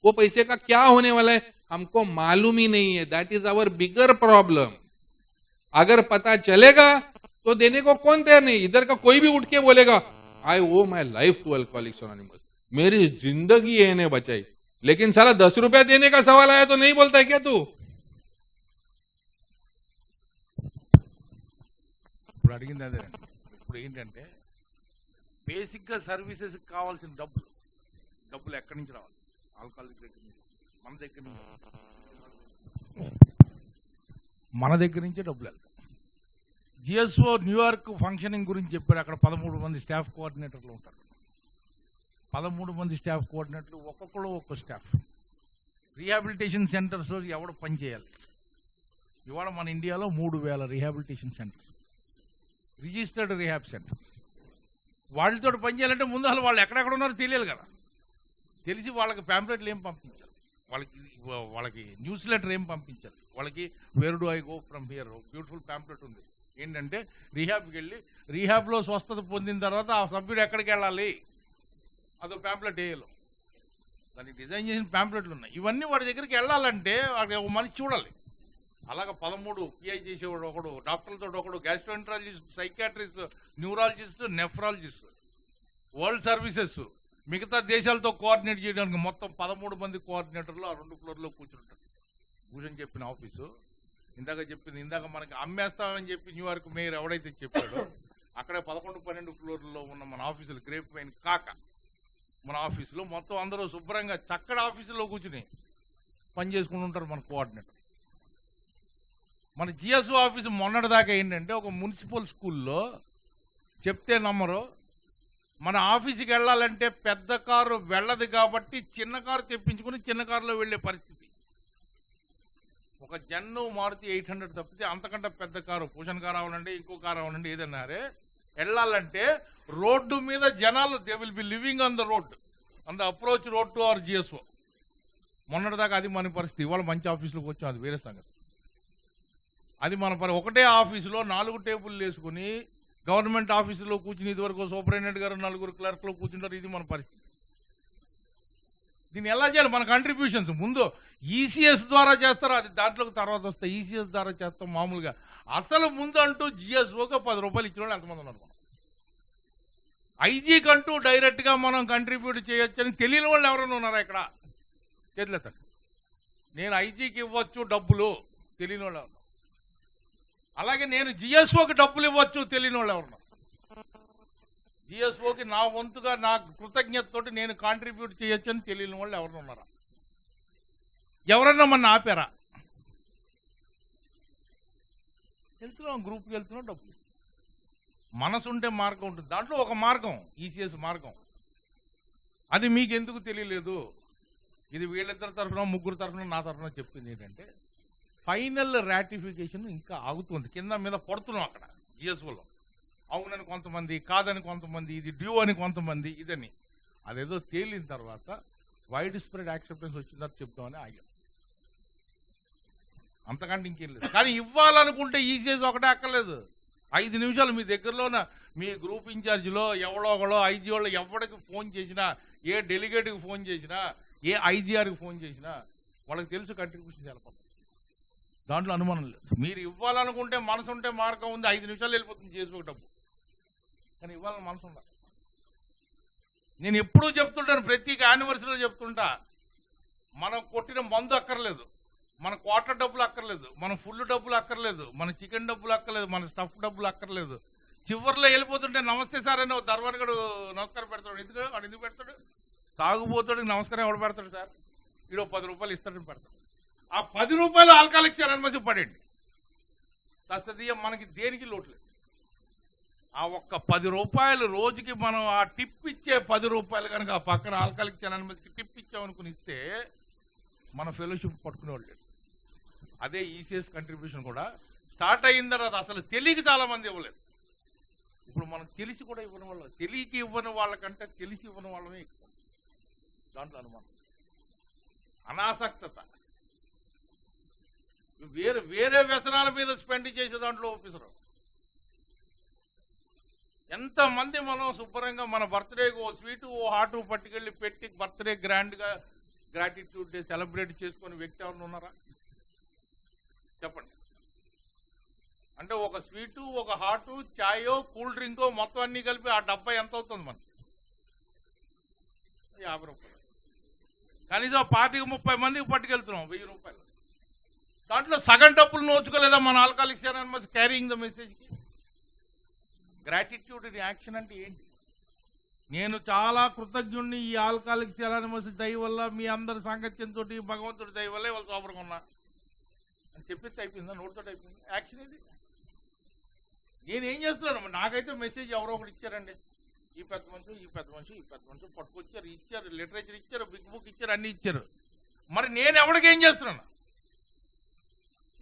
वो पैसे का क्या होने वाला है हमको मालूम ही नहीं है. That is our bigger problem. अगर पता चलेगा तो देने को कौन तैयार नहीं. इधर का कोई भी उठ के बोलेगा I owe my life to Alcoholics Anonymous, मेरी जिंदगी इन्हें बचाई, लेकिन साला 10 रुपया देने का सवाल आया तो नहीं बोलता है क्या तू? ఇప్పుడు అడిగింది అదే. ఇప్పుడు ఏంటంటే బేసిక్గా సర్వీసెస్ కావాల్సిన డబ్బులు ఎక్కడి నుంచి రావాలి? ఆల్కహాలిక్ దగ్గర నుంచి, మన దగ్గర నుంచే డబ్బులు వెళ్తాయి. జిఎస్ఓ న్యూయార్క్ ఫంక్షనింగ్ గురించి చెప్పారు. అక్కడ 13 మంది స్టాఫ్ కోఆర్డినేటర్లు ఉంటారు. 13 మంది స్టాఫ్ కోఆర్డినేటర్లు, ఒక్కొక్కరు ఒక్కో స్టాఫ్. రీహాబిలిటేషన్ సెంటర్స్లో ఎవడు పని చేయాలి? ఇవాళ మన ఇండియాలో 3000 rehabilitation centres, registered rehab centres. వాళ్ళతో పని చేయాలంటే ముందు అసలు వాళ్ళు ఎక్కడెక్కడ ఉన్నారో తెలియాలి కదా. తెలిసి వాళ్ళకి ప్యాంప్లెట్లు ఏం పంపించాలి, వాళ్ళకి న్యూస్ లెటర్ ఏం పంపించాలి, వాళ్ళకి wear do I go from here. Beautiful pamphlet ఉంది. ఏంటంటే రీహాబ్కి వెళ్ళి రీహాబ్లో స్వస్థత పొందిన తర్వాత ఆ సభ్యుడు ఎక్కడికి వెళ్ళాలి అదో ప్యాంప్లెట్ వేయాలి. దానికి డిజైన్ చేసిన ప్యాంప్లెట్లు ఉన్నాయి. ఇవన్నీ వాడి దగ్గరికి వెళ్ళాలంటే వాడికి ఒక మనిషి చూడాలి. అలాగే 13 పిఐ చేసేవాడు ఒకడు, డాక్టర్లతో ఒకడు, gastroenterologist, psychiatrist, neurologist, nephrologist, world services, మిగతా దేశాలతో కోఆర్డినేట్ చేయడానికి మొత్తం 13 మంది కోఆర్డినేటర్లు ఆ 2 ఫ్లోర్లో కూర్చుంటారు. భూషణ్ చెప్పిన ఆఫీసు ఇందాక మనకి అమ్మేస్తామని చెప్పి న్యూయార్క్ మేయర్ ఎవడైతే చెప్పాడో అక్కడే 11-12 ఫ్లోర్లలో ఉన్న మన ఆఫీసులు, గ్రేప్ వైన్ కాక మన ఆఫీసులో మొత్తం అందరూ శుభ్రంగా చక్కటి ఆఫీసులో కూర్చుని పని చేసుకుని ఉంటారు మన కోఆర్డినేటర్. మన జిఎస్ఓ ఆఫీసు మొన్నటిదాకా ఏంటంటే ఒక మున్సిపల్ స్కూల్లో చెప్తే నమ్మరు, మన ఆఫీసుకి వెళ్ళాలంటే పెద్ద కారు వెళ్ళదు కాబట్టి చిన్న కారు తెప్పించుకుని చిన్న కారులో వెళ్లే పరిస్థితి. ఒక జన్ను మారుతి 800 తప్పితే అంతకంటే పెద్ద కారు, పూషన్ కారు అవ్వాలంటే ఇంకో కారు అవ్వాలంటే ఏదన్నారే వెళ్ళాలంటే రోడ్డు మీద జనాలు they will be living on the road, on the approach road to our GSO. మొన్నటిదాకా అది మన పరిస్థితి. ఇవాళ మంచి ఆఫీసులోకి వచ్చాం, అది వేరే సంగతి. అది మన ఒకటే ఆఫీసులో 4 టేబుల్లు వేసుకుని గవర్నమెంట్ ఆఫీసులో కూర్చుని ఇదివరకు సూపరింటెండెంట్ గారు 4 క్లర్క్లు కూర్చుంటారు. ఇది మన పరిస్థితి. దీన్ని ఎలా చేయాలి? మన కంట్రిబ్యూషన్స్ ముందు ఈసీఎస్ ద్వారా చేస్తారు, అది దాంట్లోకి తర్వాత వస్తాయి. ఈసీఎస్ ద్వారా చేస్తాం మామూలుగా. అసలు ముందు అంటూ జిఎస్ఓగా 10 రూపాయలు ఇచ్చిన వాళ్ళు ఎంతమంది ఉన్నారు? మనం ఐజీ కంటూ డైరెక్ట్ గా మనం కంట్రిబ్యూట్ చేయొచ్చని తెలియని వాళ్ళు ఎవరైనా ఉన్నారా ఇక్కడ? చేతులెత్తండి. నేను ఐజీకి ఇవ్వచ్చు డబ్బులు తెలియని వాళ్ళు ఎవరు? అలాగే నేను జిఎస్ఓకి డబ్బులు ఇవ్వచ్చు తెలియని వాళ్ళు ఎవరున్నారు? జిఎస్ఓకి నా వంతుగా నా కృతజ్ఞతతోటి నేను కాంట్రిబ్యూట్ చేయొచ్చని తెలియని వాళ్ళు ఎవరు ఉన్నారా? ఎవరన్నా మన ఆపారా? వెళ్తున్నాం, గ్రూప్కి వెళ్తున్నాం, డబ్బులు. మనసుంటే మార్గం ఉంటుంది. దాంట్లో ఒక మార్గం ఈసీఎస్ మార్గం. అది మీకు ఎందుకు తెలియలేదు? ఇది వీళ్ళిద్దరి తరఫున, ముగ్గురు తరఫున, నా తరఫున చెప్పింది ఏంటంటే ఫైనల్ రాటిఫికేషన్ ఇంకా ఆగుతుంది. కింద మీద పడుతున్నాం అక్కడ జిఎస్ఓలో. అవునని కొంతమంది, కాదని కొంతమంది, ఇది డ్యూ అని కొంతమంది, ఇదని. అదేదో తేలిన తర్వాత వైడ్ స్ప్రెడ్ యాక్సెప్టెన్స్ వచ్చిన తర్వాత చెప్తామని ఆగాం. అంతకంటే ఇంకేం లేదు. కానీ ఇవ్వాలనుకుంటే ఈసీఎస్ ఒకటే అక్కర్లేదు. 5 నిమిషాలు మీ దగ్గరలోన మీ గ్రూప్ ఇన్ఛార్జిలో ఎవడో ఒకడో ఐజీ వాళ్ళు ఎవరికి ఫోన్ చేసినా, ఏ డెలిగేట్కి ఫోన్ చేసినా, ఏ ఐజీఆర్కి ఫోన్ చేసినా వాళ్ళకి తెలుసు కంట్రిబ్యూషన్ చేయాలి. దాంట్లో అనుమానం లేదు. మీరు ఇవ్వాలనుకుంటే మనసు ఉంటే మార్గం ఉంది. 5 నిమిషాలు వెళ్ళిపోతుంది చేసుకో డబ్బు. కానీ ఇవ్వాలని మనసు ఉండాలి. నేను ఎప్పుడూ చెప్తుంటాను, ప్రతి యానివర్సరీలో చెప్తుంటా, మనం కొట్టిన మందు అక్కర్లేదు, మన క్వార్టర్ డబ్బులు అక్కర్లేదు, మన ఫుల్ డబ్బులు అక్కర్లేదు, మన చికెన్ డబ్బులు అక్కర్లేదు, మన స్టఫ్ డబ్బులు అక్కర్లేదు. చివరిలో వెళ్ళిపోతుంటే నమస్తే సార్ అని దర్వాన్ గడు నమస్కారం పెడతాడు. ఎందుకు వాడు ఎందుకు పెడతాడు? తాగుబోతాడు నమస్కారం ఎవడు పెడతాడు సార్? ఈడో 10 రూపాయలు ఇస్తాడని పెడతాడు. ఆ 10 రూపాయలు ఆల్కహాలిక్ అనుమతి పడండి. తస్తదీయం మనకి దేనికి లోట్లేదు. ఆ ఒక్క 10 రూపాయలు రోజుకి మనం ఆ టిప్ ఇచ్చే 10 రూపాయలు కనుక ఆ పక్కన ఆల్కహాలిక్ అనుమతికి టిప్ ఇచ్చామనుకుని ఇస్తే మన ఫెలోషిప్ పట్టుకునేవాళ్ళు లేదు. అదే ఈసీఎస్ కంట్రిబ్యూషన్ కూడా స్టార్ట్ అయిన తర్వాత అసలు తెలియక చాలా మంది ఇవ్వలేదు. ఇప్పుడు మనం తెలిసి కూడా ఇవ్వని వాళ్ళం, తెలియక ఇవ్వని వాళ్ళకంటే తెలిసి ఇవ్వని వాళ్ళమే ఎక్కువ. దాంట్లో అనుమానం, అనాసక్తత, వేరే వేరే వ్యసనాల మీద స్పెండ్ చేసే దాంట్లో ఒప్పిసరు. ఎంతమంది మనం శుభ్రంగా మన బర్త్డేకి ఓ స్వీటు ఓ హాటు పట్టుకెళ్ళి పెట్టి బర్త్డే గ్రాండ్గా గ్రాటిట్యూడ్ డే సెలబ్రేట్ చేసుకునే వ్యక్తి ఎవరు ఉన్నారా చెప్పండి. అంటే ఒక స్వీటు, ఒక హాటు, ఛాయో, కూల్ డ్రింకో మొత్తం అన్ని కలిపి ఆ డబ్బా ఎంత అవుతుంది మనకి? 50 రూపాయలు. కనీసం 25-30 మందికి పట్టుకెళ్తున్నాం 1000 రూపాయలు. దాంట్లో సగం డబ్బులు నోచుకోలేదా మన ఆల్కహాలిక్స్ అనానిమస్ క్యారింగ్ ద మెసేజ్కి? గ్రాటిట్యూడ్ ఇన్ యాక్షన్ అంటే ఏంటి? నేను చాలా కృతజ్ఞుడిని ఈ ఆల్కహాలిక్స్ అనానిమస్ దయ వల్ల, మీ అందరి సాంగత్యంతో, భగవంతుడి దయ వల్ల వాళ్ళు సోబరంగా ఉన్నా అని చెప్పేసి అయిపోయిందా? నోటితో అయిపోయింది. యాక్షన్ ఇది. నేనేం చేస్తున్నాను? నాకైతే మెసేజ్ ఎవరో ఒకటి ఇచ్చారండి, ఈ పెద్ద మనిషి ఈ పెద్ద మనిషి ఈ పెద్ద మనిషి పట్టుకొచ్చారు, ఇచ్చారు, లిటరేచర్ ఇచ్చారు, బిగ్ బుక్ ఇచ్చారు, అన్ని ఇచ్చారు. మరి నేను ఎవరికి ఏం చేస్తున్నాను?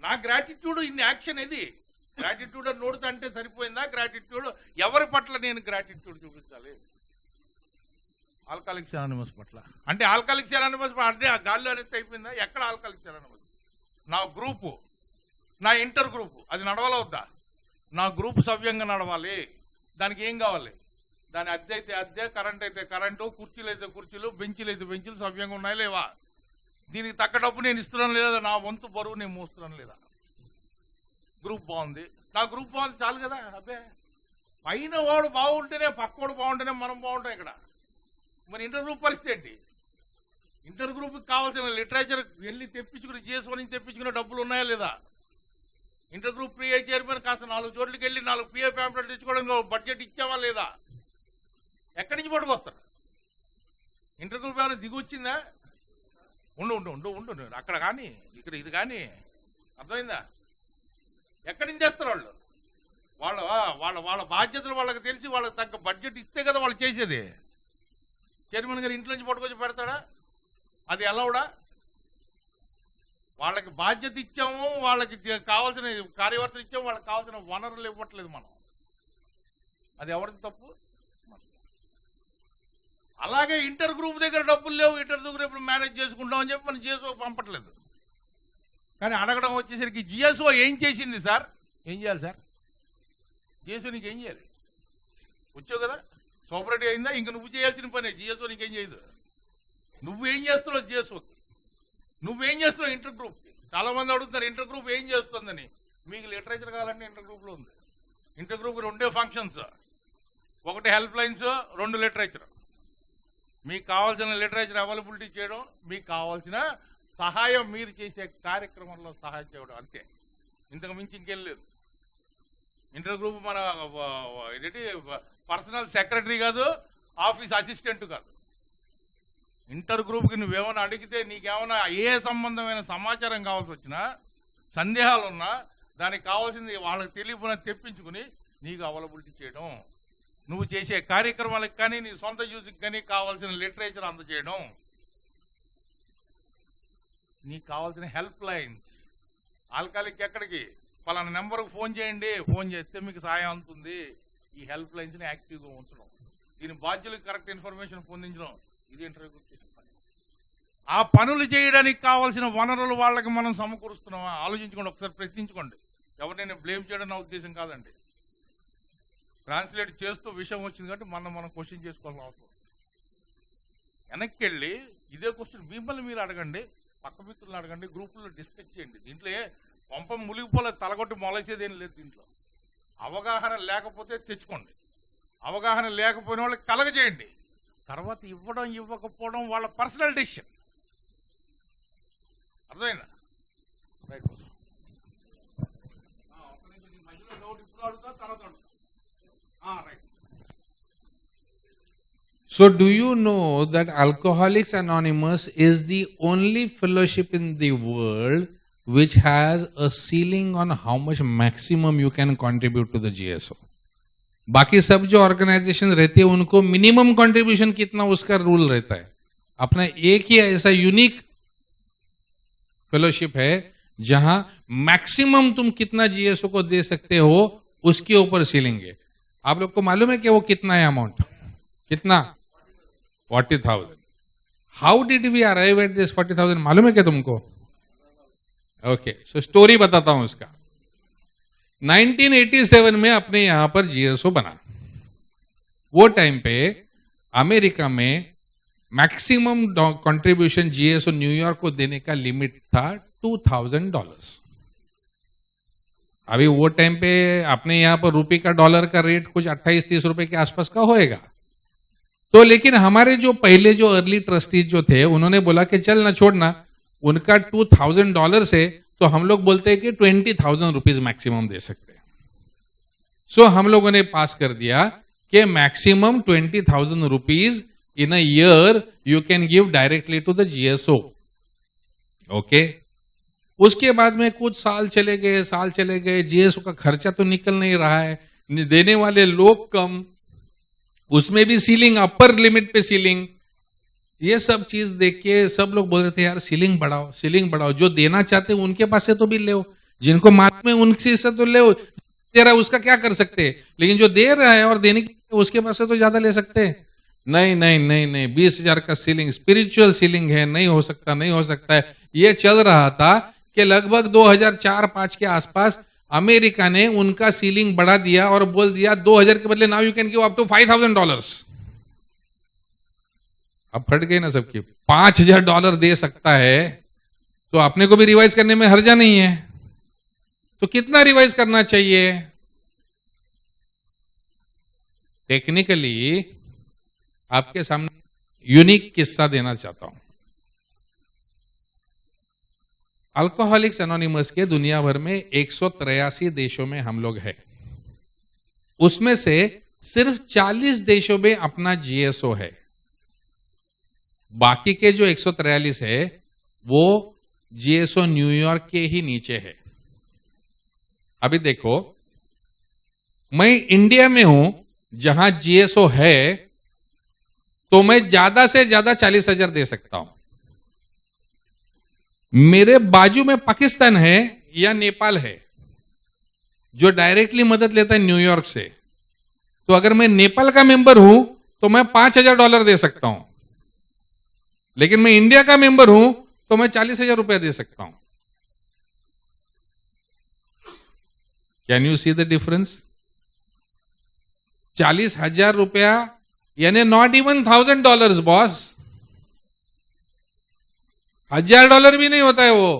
నా గ్రాటిట్యూడ్ ఇన్ యాక్షన్ ఇది. గ్రాటిట్యూడ్ అని నోడుతా అంటే సరిపోయిందా? గ్రాటిట్యూడ్ ఎవరి పట్ల నేను గ్రాటిట్యూడ్ చూపించాలి? ఆల్కహాలిక్స్ అనానిమస్ పట్ల. అంటే ఆల్కహాలిక్స్ అనానిమస్ అంటే ఆ గాల్లో అనేది అయిపోయిందా? ఎక్కడ ఆల్కహాలిక్స్ అనానిమస్? నా గ్రూపు, నా ఇంటర్ గ్రూపు అది నడవాలా వద్దా? నా గ్రూపు సవ్యంగా నడవాలి. దానికి ఏం కావాలి? దాని అద్దె అయితే అద్దె, కరెంట్ అయితే కరెంటు, కుర్చీలు అయితే కుర్చీలు, బెంచీలు అయితే బెంచీలు సవ్యంగా ఉన్నాయి లేవా? దీనికి తగ్గ డబ్బు నేను ఇస్తున్నాను లేదా? నా వంతు బరువు నేను మోస్తున్నాను లేదా? గ్రూప్ బాగుంది, నా గ్రూప్ బాగుంది చాలు కదా. అబ్బే, పైన వాడు బాగుంటేనే పక్కోడు బాగుంటేనే మనం బాగుంటాం ఇక్కడ. మరి ఇంటర్ గ్రూప్ పరిస్థితి ఏంటి? ఇంటర్ గ్రూప్కి కావాల్సిన లిటరేచర్ వెళ్ళి తెప్పించుకుని, చేసుకొని తెప్పించుకునే డబ్బులు ఉన్నాయా లేదా? ఇంటర్ గ్రూప్ ప్రియే చైర్మన్ కాస్త 4 చోట్లకి వెళ్ళి 4 ప్రియే ప్యాంప్లెట్ తెచ్చుకోవడానికి బడ్జెట్ ఇచ్చావా లేదా? ఎక్కడి నుంచి పట్టుకొస్తారు? ఇంటర్ గ్రూప్ ఏమైనా దిగి వచ్చిందా? ఉండు ఉండు ఉండు ఉండు అక్కడ కానీ ఇక్కడ ఇది కానీ, అర్థమైందా? ఎక్కడి నుంచి చేస్తారు వాళ్ళు? వాళ్ళ వాళ్ళ వాళ్ళ బాధ్యతలు వాళ్ళకి తెలిసి వాళ్ళకి తగ్గ బడ్జెట్ ఇస్తే కదా వాళ్ళు చేసేది. చైర్మన్ గారు ఇంట్లో నుంచి పట్టుకొచ్చి పెడతాడా? అది అలౌడా? వాళ్ళకి బాధ్యత ఇచ్చాము, వాళ్ళకి కావాల్సిన కార్యవర్తలు ఇచ్చాము, వాళ్ళకి కావాల్సిన వనరులు ఇవ్వట్లేదు మనం. అది ఎవరిది తప్పు? అలాగే ఇంటర్ గ్రూప్ దగ్గర డబ్బులు లేవు, ఇంటర్ దగ్గర ఇప్పుడు మేనేజ్ చేసుకుంటాం అని చెప్పి మనం జిఎస్ఓ పంపట్లేదు. కానీ అడగడం వచ్చేసరికి జిఎస్ఓ ఏం చేసింది సార్? ఏం చేయాలి సార్? జిఎస్ఓ నీకు ఏం చేయాలి? వచ్చావు కదా, సూపరేట్ అయిందా? ఇంక నువ్వు చేయాల్సిన పని. జిఎస్ఓ నీకేం చేయదు. నువ్వేం చేస్తున్నావు జిఎస్ఓకి? నువ్వేం చేస్తున్నావు ఇంటర్ గ్రూప్కి? చాలా మంది అడుగుతున్నారు ఇంటర్ గ్రూప్ ఏం చేస్తుందని. మీకు లిటరేచర్ కావాలంటే ఇంటర్ గ్రూప్లో ఉంది. Inter group 2 functions, 1 help lines, 2 literature. మీకు కావాల్సిన లిటరేచర్ అవైలబిలిటీ చేయడం, మీకు కావాల్సిన సహాయం మీరు చేసే కార్యక్రమంలో సహాయం చేయడం, అంతే. ఇంతకు మించి ఇంకేం లేదు. ఇంటర్ గ్రూప్ మన ఏంటి పర్సనల్ సెక్రటరీ కాదు, ఆఫీస్ అసిస్టెంట్ కాదు. ఇంటర్ గ్రూప్కి నువ్వేమైనా అడిగితే, నీకేమైనా ఏ సంబంధమైన సమాచారం కావాల్సి వచ్చినా, సందేహాలు ఉన్నా, దానికి కావాల్సింది వాళ్ళకి తెలియకుండా తెప్పించుకుని నీకు అవైలబిలిటీ చేయడం, నువ్వు చేసే కార్యక్రమాలకు కానీ నీ సొంత యూజ్కి కానీ కావాల్సిన లిటరేచర్ అందజేయడం, నీకు కావాల్సిన హెల్ప్ లైన్స్. ఆల్కహాలిక్ ఎక్కడికి? పలానా నెంబర్కి ఫోన్ చేయండి, ఫోన్ చేస్తే మీకు సహాయం అందుతుంది. ఈ హెల్ప్ లైన్స్ని యాక్టివ్గా ఉంచడం, దీని బాధ్యులకు కరెక్ట్ ఇన్ఫర్మేషన్ పొందించడం, ఇది ఇంటర్వ్యూ చేసిన పని. ఆ పనులు చేయడానికి కావాల్సిన వనరులు వాళ్ళకి మనం సమకూరుస్తున్నామా? ఆలోచించుకోండి, ఒకసారి ప్రశ్నించుకోండి. ఎవరినైనా బ్లేమ్ చేయడం నా ఉద్దేశం కాదండి. ట్రాన్స్లేట్ చేస్తూ విషయం వచ్చింది కాబట్టి మనం క్వశ్చన్ చేసుకోవాల్సిన అవసరం. వెనక్కి వెళ్ళి ఇదే క్వశ్చన్ మిమ్మల్ని మీరు అడగండి, పక్క మిత్రులను అడగండి, గ్రూపుల్లో డిస్కస్ చేయండి. దీంట్లో పంపం మునిగిపోలేదు, తలగొట్టి మొలసేదేం లేదు. దీంట్లో అవగాహన లేకపోతే తెచ్చుకోండి, అవగాహన లేకపోయిన వాళ్ళకి కలగజేయండి. తర్వాత ఇవ్వడం ఇవ్వకపోవడం వాళ్ళ పర్సనల్ డెసిషన్. అర్థమైందా? Right boss. మధ్యలో డౌట్ ఇప్పుడు అడుగుతా తర్వాత అడుగుతా. Right. So, do you know that Alcoholics Anonymous is the only fellowship in the world which has a ceiling on how much maximum you can contribute to the GSO? बाकी सब जो organisation रहती है उनको मिनिमम कंट्रीब्यूशन कितना उसका rule रहता है. अपना एक ही ऐसा यूनिक फेलोशिप है जहां मैक्सिमम तुम कितना जीएसओ को दे सकते हो उसके ऊपर सीलिंग है. आप लोग को मालूम है कि वो कितना है अमाउंट? कितना? 40,000. How did we arrive at this 40,000? मालूम है क्या तुमको? ओके, सो स्टोरी बताता हूं उसका. 1987 में अपने यहां पर जीएसओ बना. वो टाइम पे अमेरिका में मैक्सिमम कंट्रीब्यूशन जीएसओ न्यूयॉर्क को देने का लिमिट था $2,000. अभी वो टाइम पे अपने यहां पर रुपये का डॉलर का रेट कुछ 28-30 रुपए के आसपास का होएगा. तो लेकिन हमारे जो पहले जो अर्ली ट्रस्टीज जो थे उन्होंने बोला कि चल ना छोड़ना, उनका $2,000 है तो हम लोग बोलते हैं कि 20,000 रुपीज मैक्सिमम दे सकते हैं. सो हम लोगों ने पास कर दिया कि maximum 20,000 rupees in a year you can give directly to the GSO. Okay, उसके बाद में कुछ साल चले गए, जीएसओ का खर्चा तो निकल नहीं रहा है, देने वाले लोग कम, उसमें भी सीलिंग, अपर लिमिट पे सीलिंग. ये सब चीज देख के सब लोग बोल रहे थे यार सीलिंग बढ़ाओ, जो देना चाहते हैं उनके पास से तो भी ले, जिनको मालूम है उनसे से तो ले, दे रहा है उसका क्या कर सकते हैं, लेकिन जो दे रहा है और देने की उसके पास से तो ज्यादा ले सकते हैं. नहीं, 20,000 का सीलिंग स्पिरिचुअल सीलिंग है, नहीं हो सकता है. ये चल रहा था कि लगभग 2004-5 के आसपास अमेरिका ने उनका सीलिंग बढ़ा दिया और बोल दिया 2,000 के बदले now you can give up to $5,000. अब फट गए ना सबकी. $5,000 दे सकता है तो अपने को भी रिवाइज करने में हर्जा नहीं है. तो कितना रिवाइज करना चाहिए? टेक्निकली आपके सामने यूनिक किस्सा देना चाहता हूं. अल्कोहलिक्स एनोनिमस के दुनिया भर में 183 देशों में हम लोग हैं. उसमें से सिर्फ 40 देशों में अपना जीएसओ है. बाकी के जो 143 है वो जीएसओ न्यूयॉर्क के ही नीचे है. अभी देखो, मैं इंडिया में हूं जहां जीएसओ है तो मैं ज्यादा से ज्यादा 40,000 दे सकता हूं. मेरे बाजू में पाकिस्तान है या नेपाल है जो डायरेक्टली मदद लेता है न्यूयॉर्क से, तो अगर मैं नेपाल का मेंबर हूं तो मैं $5,000 दे सकता हूं, लेकिन मैं इंडिया का मेंबर हूं तो मैं 40,000 रुपया दे सकता हूं. Can you see the difference? 40,000 रुपया यानी नॉट इवन $1,000 बॉस. $1,000 भी नहीं होता है वो.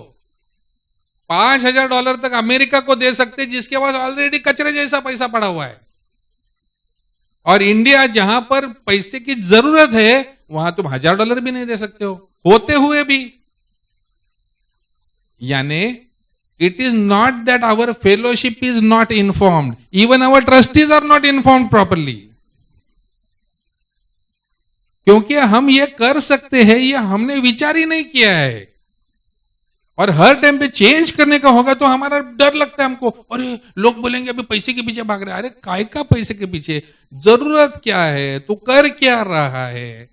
$5,000 तक अमेरिका को दे सकते जिसके पास ऑलरेडी कचरे जैसा पैसा पड़ा हुआ है. और इंडिया जहां पर पैसे की जरूरत है वहां तुम $1,000 भी नहीं दे सकते हो, होते हुए भी. यानी it is not that our fellowship is not informed, even our trustees are not informed properly. क्योंकि हम ये कर सकते हैं ये हमने विचार ही नहीं किया है. और हर टाइम पे चेंज करने का होगा तो हमारा डर लगता है हमको, अरे लोग बोलेंगे अभी पैसे के पीछे भाग रहे हैं. अरे काय का पैसे के पीछे? जरूरत क्या है? तू कर क्या रहा है?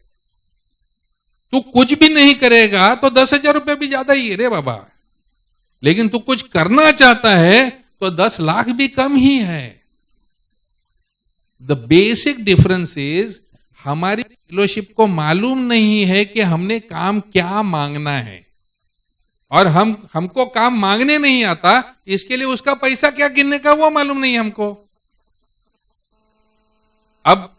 तू कुछ भी नहीं करेगा तो 10,000 रुपये भी ज्यादा ही है रे बाबा, लेकिन तू कुछ करना चाहता है तो 10 लाख भी कम ही है. द बेसिक डिफरेंस इज हमारी फेलोशिप को मालूम नहीं है कि हमने काम क्या मांगना है, और हमको काम मांगने नहीं आता, इसके लिए उसका पैसा क्या गिनने का वो मालूम नहीं हमको. अब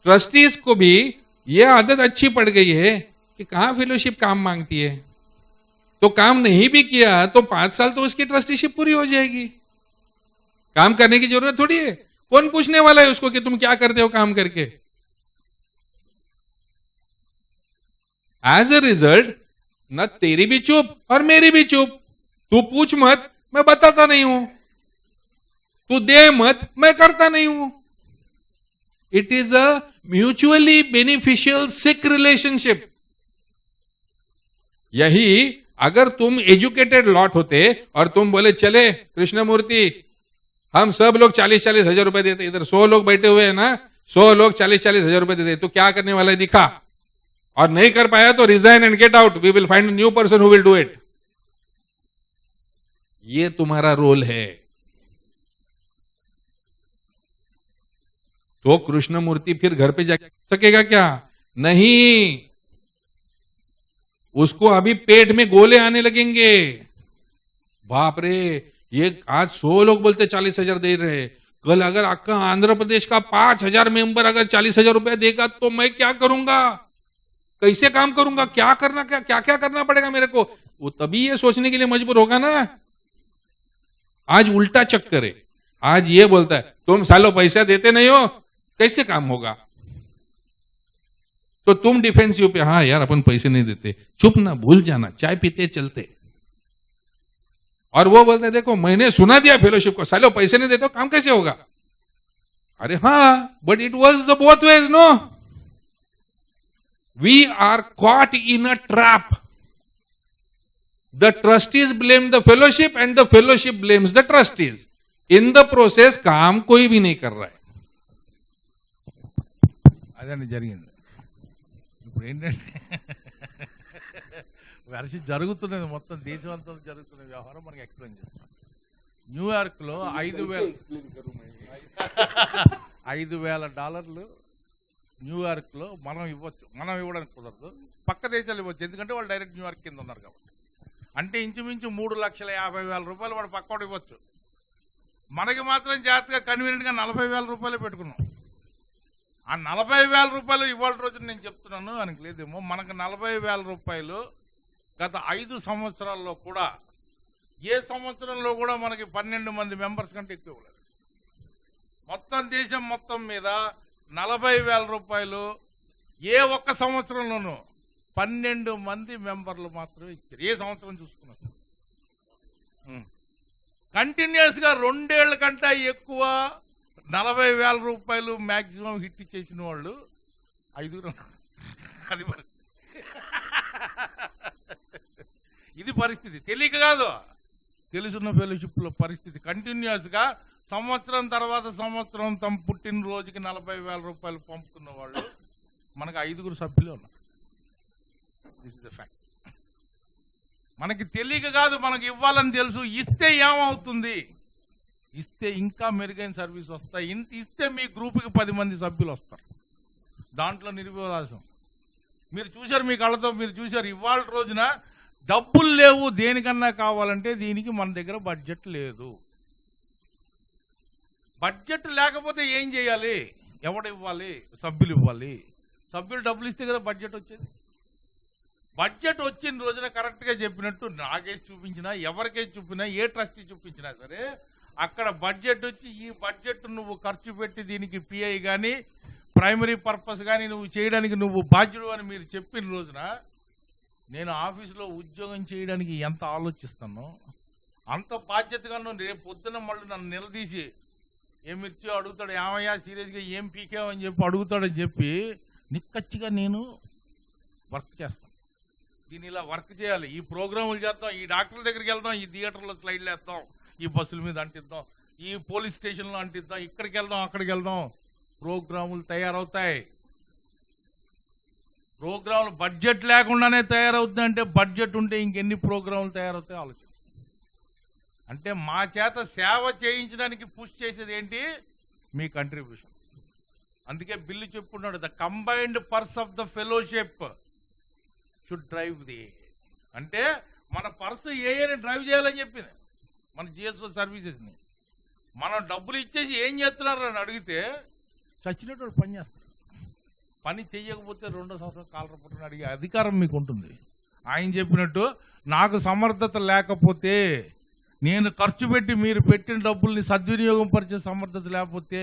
ट्रस्टीज को भी ये आदत अच्छी पड़ गई है कि कहां फेलोशिप काम मांगती है, तो काम नहीं भी किया तो 5 साल तो उसकी ट्रस्टीशिप पूरी हो जाएगी. काम करने की जरूरत थोड़ी है. कौन पूछने वाला है उसको कि तुम क्या करते हो काम करके? एज अ रिजल्ट न तेरी भी चुप और मेरी भी चुप. तू पूछ मत, मैं बताता नहीं हूं, तू दे मत, मैं करता नहीं हूं. It is a mutually beneficial sick relationship. यही अगर तुम एजुकेटेड लॉट होते और तुम बोले चले कृष्णमूर्ति हम सब लोग 40-40 हजार रुपए देते, इधर 100 लोग बैठे हुए हैं ना, 100 लोग 40-40 हजार रुपए देते, तो क्या करने वाला है दिखा, और नहीं कर पाया तो resign and get out, we will find new person who will do it. ये तुम्हारा रोल है. तो कृष्णमूर्ति फिर घर पे जा सकेगा क्या? नहीं, उसको अभी पेट में गोले आने लगेंगे. बाप रे, ये आज 100 लोग बोलते 40,000 दे रहे, कल अगर आपका आंध्र प्रदेश का 5,000 मेंबर अगर 40,000 रुपया देगा तो मैं क्या करूंगा, कैसे काम करूंगा, क्या करना, क्या क्या करना पड़ेगा मेरे को. वो तभी ये सोचने के लिए मजबूर होगा ना. आज उल्टा चक्कर है. आज ये बोलता है तुम सालों पैसा देते नहीं हो, कैसे काम होगा. तो तुम डिफेंसिव पे, हाँ यार अपन पैसे नहीं देते, चुप ना, भूल जाना, चाय पीते चलते. और वो बोलते हैं देखो मैंने सुना दिया फेलोशिप को, सालों पैसे नहीं देते काम कैसे होगा. अरे हाँ, but it was the both ways. No, we are caught in a trap. The trustees blame the fellowship and the fellowship blames the trustees. In the process काम कोई भी नहीं कर रहा है. అదండి జరిగింది. ఇప్పుడు ఏంటంటే వర్ష జరుగుతున్నది మొత్తం దేశం అంతా జరుగుతున్న వ్యవహారం మనకి ఎక్స్ప్లెయిన్ చేస్తాం. న్యూయార్క్లో $5,000 న్యూయార్క్లో మనం ఇవ్వచ్చు, మనం ఇవ్వడానికి కుదరదు, పక్క దేశాలు ఇవ్వచ్చు, ఎందుకంటే వాళ్ళు డైరెక్ట్ న్యూయార్క్ కింద ఉన్నారు కాబట్టి. అంటే ఇంచుమించు 3,50,000 రూపాయలు వాడు పక్కోడు ఇవ్వచ్చు. మనకి మాత్రం జాగ్రత్తగా కన్వీనియంట్గా 40,000 రూపాయలు పెట్టుకున్నాం. ఆ 40,000 రూపాయలు ఇవాళ రోజున నేను చెప్తున్నాను ఆయనకి లేదేమో, మనకు 40,000 రూపాయలు గత 5 సంవత్సరాల్లో కూడా ఏ సంవత్సరంలో కూడా మనకి 12 మంది మెంబర్స్ కంటే ఎక్కువ ఇవ్వలేదు. మొత్తం దేశం మొత్తం మీద 40,000 రూపాయలు ఏ ఒక్క సంవత్సరంలోనూ 12 మంది మెంబర్లు మాత్రమే ఇచ్చారు. ఏ సంవత్సరం చూసుకున్నారు కంటిన్యూస్ గా 2 ఏళ్ల కంటే ఎక్కువ 40,000 రూపాయలు మాక్సిమం హిట్ చేసిన వాళ్ళు 5. అది ఇది పరిస్థితి. తెలియక కాదు, తెలుసున్న ఫెలోషిప్ లో పరిస్థితి. కంటిన్యూస్ గా సంవత్సరం తర్వాత సంవత్సరం తమ పుట్టినరోజుకి 40,000 రూపాయలు పంపుతున్న వాళ్ళు మనకు 5 సభ్యులు ఉన్నారు. This is the fact. మనకి తెలియక కాదు, మనకి ఇవ్వాలని తెలుసు. ఇస్తే ఏమవుతుంది, ఇస్తే ఇంకా మెరుగైన సర్వీస్ వస్తాయి. ఇస్తే మీ గ్రూప్కి 10 మంది సభ్యులు వస్తారు. దాంట్లో నిర్వివాదం. మీరు చూశారు, మీ కళ్ళతో మీరు చూశారు. ఇవాళ రోజున డబ్బులు లేవు దేనికన్నా కావాలంటే, దీనికి మన దగ్గర బడ్జెట్ లేదు. బడ్జెట్ లేకపోతే ఏం చేయాలి, ఎవడు ఇవ్వాలి, సభ్యులు ఇవ్వాలి. సభ్యులు డబ్బులు ఇస్తే కదా బడ్జెట్ వచ్చేది. బడ్జెట్ వచ్చిన రోజున కరెక్ట్గా చెప్పినట్టు నాకేసి చూపించినా, ఎవరికేసి చూపినా, ఏ ట్రస్టీ చూపించినా సరే అక్కడ బడ్జెట్ వచ్చి ఈ బడ్జెట్ నువ్వు ఖర్చు పెట్టి దీనికి పిఐ కానీ ప్రైమరీ పర్పస్ కానీ నువ్వు చేయడానికి నువ్వు బాధ్యుడు అని మీరు చెప్పిన రోజున నేను ఆఫీసులో ఉద్యోగం చేయడానికి ఎంత ఆలోచిస్తానో అంత బాధ్యతగా రేపు పొద్దున మళ్ళీ నన్ను నిలదీసి ఏమిర్చో అడుగుతాడు, ఏమయ్యా సీరియస్గా ఏం పీకావని చెప్పి అడుగుతాడని చెప్పి నిక్కచ్చిగా నేను వర్క్ చేస్తాను. దీన్ని ఇలా వర్క్ చేయాలి, ఈ ప్రోగ్రాములు చేద్దాం, ఈ డాక్టర్ల దగ్గరికి వెళ్దాం, ఈ థియేటర్లో స్లైడ్లు వేస్తాం, ఈ బస్సుల మీద అంటిద్దాం, ఈ పోలీస్ స్టేషన్లో అంటిద్దాం, ఇక్కడికి వెళ్దాం, అక్కడికి వెళ్దాం. ప్రోగ్రాములు తయారవుతాయి. ప్రోగ్రాములు బడ్జెట్ లేకుండానే తయారవుతుంది. అంటే బడ్జెట్ ఉంటే ఇంకెన్ని ప్రోగ్రాములు తయారవుతాయి ఆలోచన. అంటే మా చేత సేవ చేయించడానికి పుష్ చేసేది ఏంటి, మీ కంట్రిబ్యూషన్. అందుకే బిల్లు చెప్పుకున్నాడు, the combined purse of the fellowship should drive the. అంటే మన పర్సు ఏని డ్రైవ్ చేయాలని చెప్పింది మన జిఎస్ఓ సర్వీసెస్ని. మనం డబ్బులు ఇచ్చేసి ఏం చేస్తున్నారు అని అడిగితే చచ్చినట్టు పని చేస్తారు. పని చెయ్యకపోతే 2వ సంవత్సరం కాలర్ పుట్టిన అడిగే అధికారం మీకు ఉంటుంది. ఆయన చెప్పినట్టు నాకు సమర్థత లేకపోతే, నేను ఖర్చు పెట్టి మీరు పెట్టిన డబ్బుల్ని సద్వినియోగం పరిచే సమర్థత లేకపోతే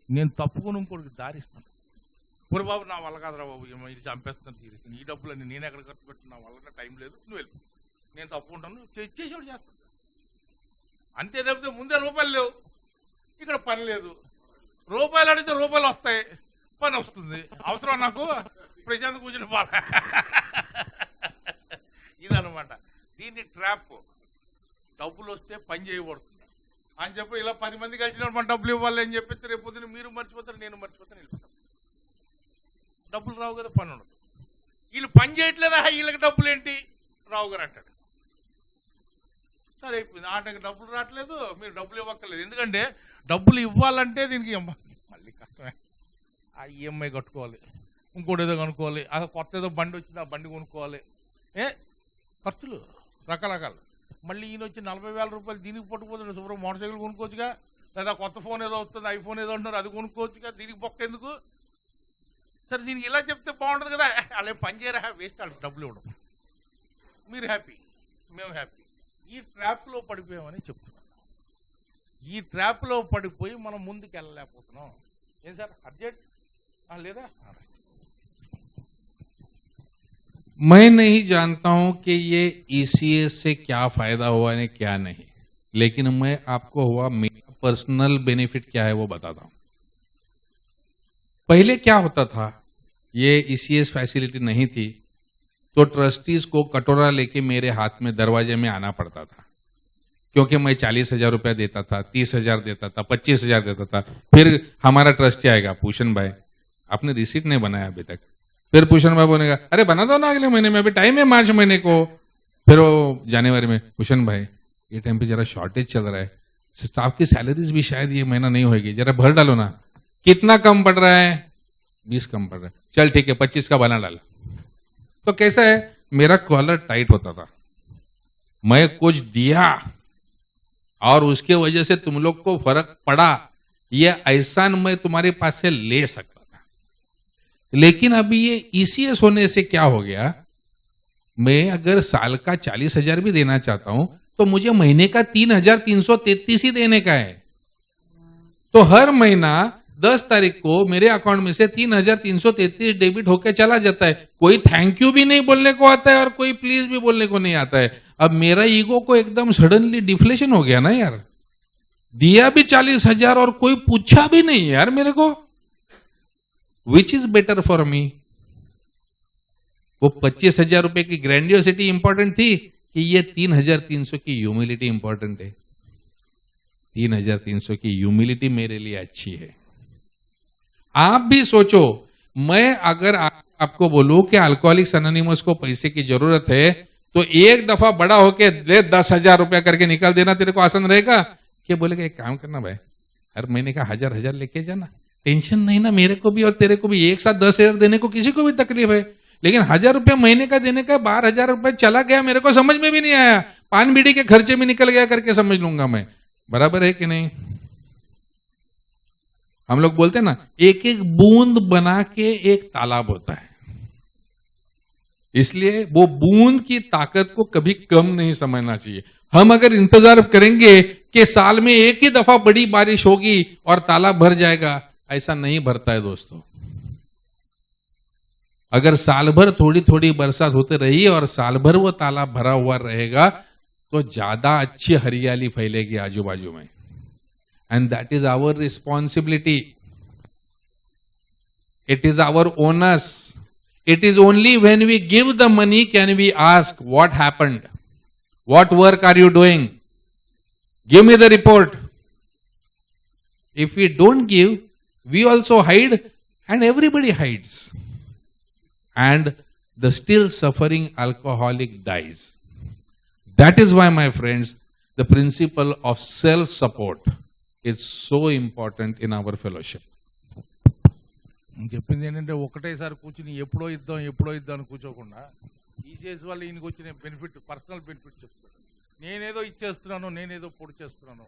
నేను తప్పుకుని ఇంకోటికి దారిస్తాను. పొరి బాబు నా వల్ల కాదురా బాబు, ఇది చంపేస్తాను, తీరుస్తాను, ఈ డబ్బులన్నీ నేను ఎక్కడ ఖర్చు పెట్టిన, నా వల్ల టైం లేదు, నువ్వు వెళ్ళి నేను తప్పుకుంటాను, చేసేవాడు చేస్తాను. అంతే తప్పితే ముందే రూపాయలు లేవు, ఇక్కడ పని లేదు. రూపాయలు అడిగితే రూపాయలు వస్తాయి, పని వస్తుంది. అవసరం నాకు ప్రశాంత్ కూర్చుని బాధ. ఇదనమాట దీన్ని ట్రాప్. డబ్బులు వస్తే పని చేయబడుతుంది అని చెప్పి ఇలా 10 మంది కలిసినప్పుడు మన డబ్బులు ఇవ్వాలి అని చెప్పి రేపు పొద్దున మీరు మర్చిపోతారు, నేను మర్చిపోతాను, వెళ్ళిపోతాను. డబ్బులు రావు కదా, పని ఉండదు. వీళ్ళు పని చేయట్లేదా, వీళ్ళకి డబ్బులు ఏంటి రావు గారు అంటాడు. సరే అయిపోయింది, ఆటకి డబ్బులు రావట్లేదు, మీరు డబ్బులు ఇవ్వక్కర్లేదు. ఎందుకంటే డబ్బులు ఇవ్వాలంటే దీనికి మళ్ళీ కష్టమే. ఆ ఈఎంఐ కట్టుకోవాలి, ఇంకోటి ఏదో కొనుక్కోవాలి, అది కొత్త ఏదో బండి వచ్చింది ఆ బండి కొనుక్కోవాలి, ఖర్చులు రకరకాలు. మళ్ళీ ఈయన వచ్చి 40,000 రూపాయలు దీనికి పట్టుకుపోతుంది, శుభ్రం మోటార్ సైకిల్ కొనుక్కోవచ్చుగా, లేదా కొత్త ఫోన్ ఏదో వస్తుంది, ఐఫోన్ ఏదో అంటున్నారు అది కొనుక్కోవచ్చుగా, దీనికి బొక్క ఎందుకు? సరే దీనికి ఇలా చెప్తే బాగుంటుంది కదా, అలా పని చేయరా, వేస్ట్, వాళ్ళకి డబ్బులు ఇవ్వడం, మీరు హ్యాపీ, మేము హ్యాపీ. ఈ ట్రాప్లో పడిపోయామని చెప్తున్నాను. ఈ ట్రాప్లో పడిపోయి మనం ముందుకు వెళ్ళలేకపోతున్నాం. ఏం సార్ అర్జెంట్ లేదా? मैं नहीं जानता हूं कि ये ईसीएस से क्या फायदा हुआ है क्या नहीं, लेकिन मैं आपको हुआ मेरा पर्सनल बेनिफिट क्या है वो बताता हूं. पहले क्या होता था, ये ईसीएस फैसिलिटी नहीं थी तो ट्रस्टीज को कटोरा लेके मेरे हाथ में दरवाजे में आना पड़ता था, क्योंकि मैं 40,000 रुपया देता था, 30,000 देता था, 25,000 देता था. फिर हमारा ट्रस्टी आएगा, पूषण भाई आपने रिसीट नहीं बनाया अभी तक. फिर पूषण भाई बोलेगा अरे बना दो ना अगले महीने में, अभी टाइम है मार्च महीने को. फिर वो जनवरी में पूषण भाई ये टाइम पे जरा शॉर्टेज चल रहा है, स्टाफ की सैलरीज भी शायद ये महीना नहीं होगी, जरा भर डालो ना. कितना कम पड़ रहा है? 20 कम पड़ रहा है, चल ठीक है 25 का बना डाल. तो कैसा है, मेरा कॉलर टाइट होता था, मैं कुछ दिया और उसके वजह से तुम लोग को फर्क पड़ा, ये एहसान मैं तुम्हारे पास से ले सकता था. लेकिन अभी ये ईसीएस होने से क्या हो गया, मैं अगर साल का 40,000 भी देना चाहता हूं तो मुझे महीने का 3,333 ही देने का है. तो हर महीना 10 तारीख को मेरे अकाउंट में से 3,333 डेबिट होकर चला जाता है. कोई थैंक यू भी नहीं बोलने को आता है और कोई प्लीज भी बोलने को नहीं आता है. अब मेरा ईगो को एकदम सडनली डिफ्लेशन हो गया ना यार, दिया भी 40,000 और कोई पूछा भी नहीं यार मेरे को. Which is better for me, वो 25,000 रुपए की ग्रैंडियोसिटी इंपॉर्टेंट थी कि ये 3,300 की ह्यूमिलिटी इंपॉर्टेंट है? 3,300 की ह्यूमिलिटी मेरे लिए अच्छी है. आप भी सोचो, मैं अगर आपको बोलूं कि अल्कोहलिक्स एनोनिमस को पैसे की जरूरत है तो एक दफा बड़ा होके ले 10,000 रुपया करके निकाल देना तेरे को आसान रहेगा? क्या बोलेगा एक काम करना भाई, हर महीने का 1,000 लेके जाना, टेंशन नहीं ना, मेरे को भी और तेरे को भी एक साथ 10,000 देने को किसी को भी तकलीफ है, लेकिन 1,000 रुपया महीने का देने का 12,000 रुपया चला गया, मेरे को समझ में भी नहीं आया, पान बीड़ी के खर्चे भी निकल गया करके समझ लूंगा मैं. बराबर है कि नहीं? हम लोग बोलते हैं ना, एक एक बूंद बना के एक तालाब होता है, इसलिए वो बूंद की ताकत को कभी कम नहीं समझना चाहिए. हम अगर इंतजार करेंगे कि साल में एक ही दफा बड़ी बारिश होगी और तालाब भर जाएगा, ऐसा नहीं भरता है दोस्तों. अगर साल भर थोड़ी थोड़ी बरसात होती रही और साल भर वो तालाब भरा हुआ रहेगा तो ज्यादा अच्छी हरियाली फैलेगी आजू बाजू में. And that is our responsibility. It is our onus. It is only when we give the money can we ask what happened, what work are you doing, give me the report. If we don't give, we also hide and everybody hides, and the still suffering alcoholic dies. That is why, my friends, the principle of self-support is so important in our fellowship. చెప్పింది ఏంటంటే ఒకటేసారి కూర్చుని ఎప్పుడో ఇద్దాం అని కూర్చోకుండా ECS వల్ల ఈయనకి వచ్చిన బెనిఫిట్, పర్సనల్ బెనిఫిట్ చెప్తాడు. నేనేదో ఇచ్చేస్తున్నాను, నేనేదో పొడి చేస్తున్నాను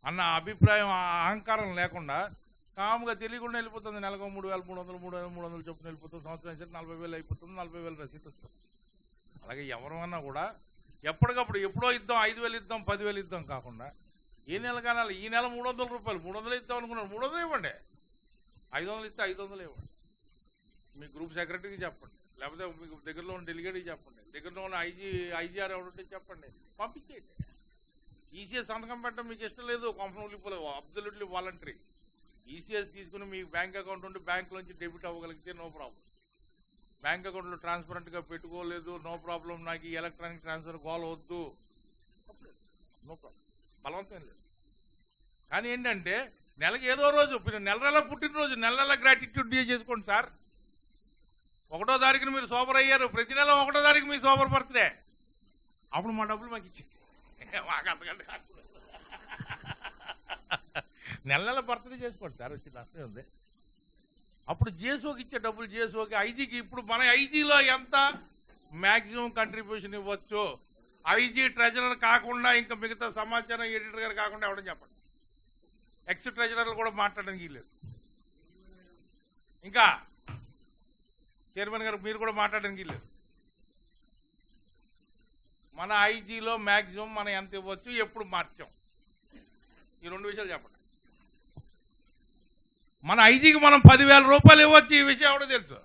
అన్న అభిప్రాయం, అహంకారం లేకుండా కాముగా తెలియకుండా వెళ్ళిపోతుంది. నెలకు 3,300 చొప్పున వెళ్ళిపోతుంది, సంవత్సరం అయితే 40,000 అయిపోతుంది, 40,000 రసీదు వస్తుంది. అలాగే ఎవరన్నా కూడా ఎప్పటికప్పుడు ఎప్పుడో ఇద్దాం, 5,000 ఇద్దాం, 10,000 ఇద్దాం కాకుండా ఏ నెల కానాలి, ఈ నెల 300 రూపాయలు, 300 ఇద్దాం అనుకున్నాను, 300 ఇవ్వండి, 500 ఇస్తే 500 ఇవ్వండి. మీ గ్రూప్ సెక్రటరీకి చెప్పండి, లేకపోతే మీకు దగ్గరలో ఉన్న డెలిగేట్కి చెప్పండి, దగ్గరలో ఉన్న ఐజీఆర్ ఎవరుంటే చెప్పండి, పంపించేయండి. ఈసీఎస్ సంతకం పెట్టడం మీకు ఇష్టం లేదు, కంఫర్టబుల్ అబ్సల్యూట్లీ వాలంటరీ. ఈసీఎస్ తీసుకుని మీ బ్యాంక్ అకౌంట్ ఉంటే బ్యాంక్లోంచి డెబిట్ అవ్వగలిగితే నో ప్రాబ్లం. బ్యాంక్ అకౌంట్లో ట్రాన్స్పరెంట్గా పెట్టుకోలేదు, నో ప్రాబ్లం. నాకు ఈ ఎలక్ట్రానిక్ ట్రాన్స్ఫర్ కాల్ వద్దు, నో ప్రాబ్లం, బలవంతం లేదు. కానీ ఏంటంటే నెలకి ఏదో రోజు, నెల పుట్టినరోజు, నెల గ్రాటిట్యూడ్ డే చేసుకోండి సార్. 1వ తారీఖున మీరు సోబర్ అయ్యారు, ప్రతి నెల 1వ తారీఖు మీ సోబర్ బర్త్డే, అప్పుడు మా డబ్బులు మాకు ఇచ్చేది. మాకు అంతకంటే నెల బర్త్డే చేసుకోండి సార్, వచ్చి నష్టం ఉంది. అప్పుడు జిఎస్ఓకి ఇచ్చే డబ్బులు జిఎస్ఓకి, ఐజీకి. ఇప్పుడు మన ఐజీలో ఎంత మ్యాక్సిమం కంట్రిబ్యూషన్ ఇవ్వచ్చు? ఐజీ ట్రెజరర్ కాకుండా ఇంకా మిగతా సమాచారం ఎడిటర్ గారు కాకుండా ఎవడం చెప్పండి. ఎక్స్ ట్రెజరర్లు కూడా మాట్లాడడానికి లేదు. ఇంకా చైర్మన్ గారు మీరు కూడా మాట్లాడడానికి లేదు. మన ఐజీలో మ్యాక్సిమం మనం ఎంత ఇవ్వచ్చు, ఎప్పుడు మార్చాం, ఈ 2 విషయాలు చెప్పండి. మన ఐజీకి మనం 10,000 రూపాయలు ఇవ్వచ్చు, ఈ విషయం ఎవడో తెలుసు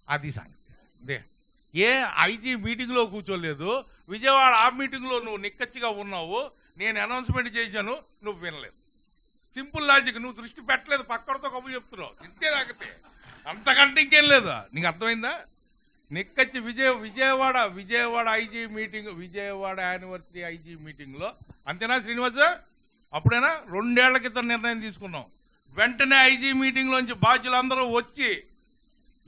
అది సంగతి. ఏ ఐజీ మీటింగ్లో కూర్చోలేదు, విజయవాడ ఆ మీటింగ్లో నువ్వు నిక్కచ్చిగా ఉన్నావు, నేను అనౌన్స్మెంట్ చేశాను, నువ్వు వినలేదు. సింపుల్ లాజిక్, నువ్వు దృష్టి పెట్టలేదు, పక్కడితో కబులు చెప్తున్నావు, ఇంతే తాగితే, అంతకంటే ఇంకేం లేదు. నీకు అర్థమైందా? నిక్కచ్చి Vijayawada IG meeting, Vijayawada anniversary IG మీటింగ్లో, అంతేనా శ్రీనివాస? అప్పుడైనా 2 ఏళ్ల క్రితం నిర్ణయం తీసుకున్నాం. వెంటనే ఐజీ మీటింగ్లోంచి బాధ్యులందరూ వచ్చి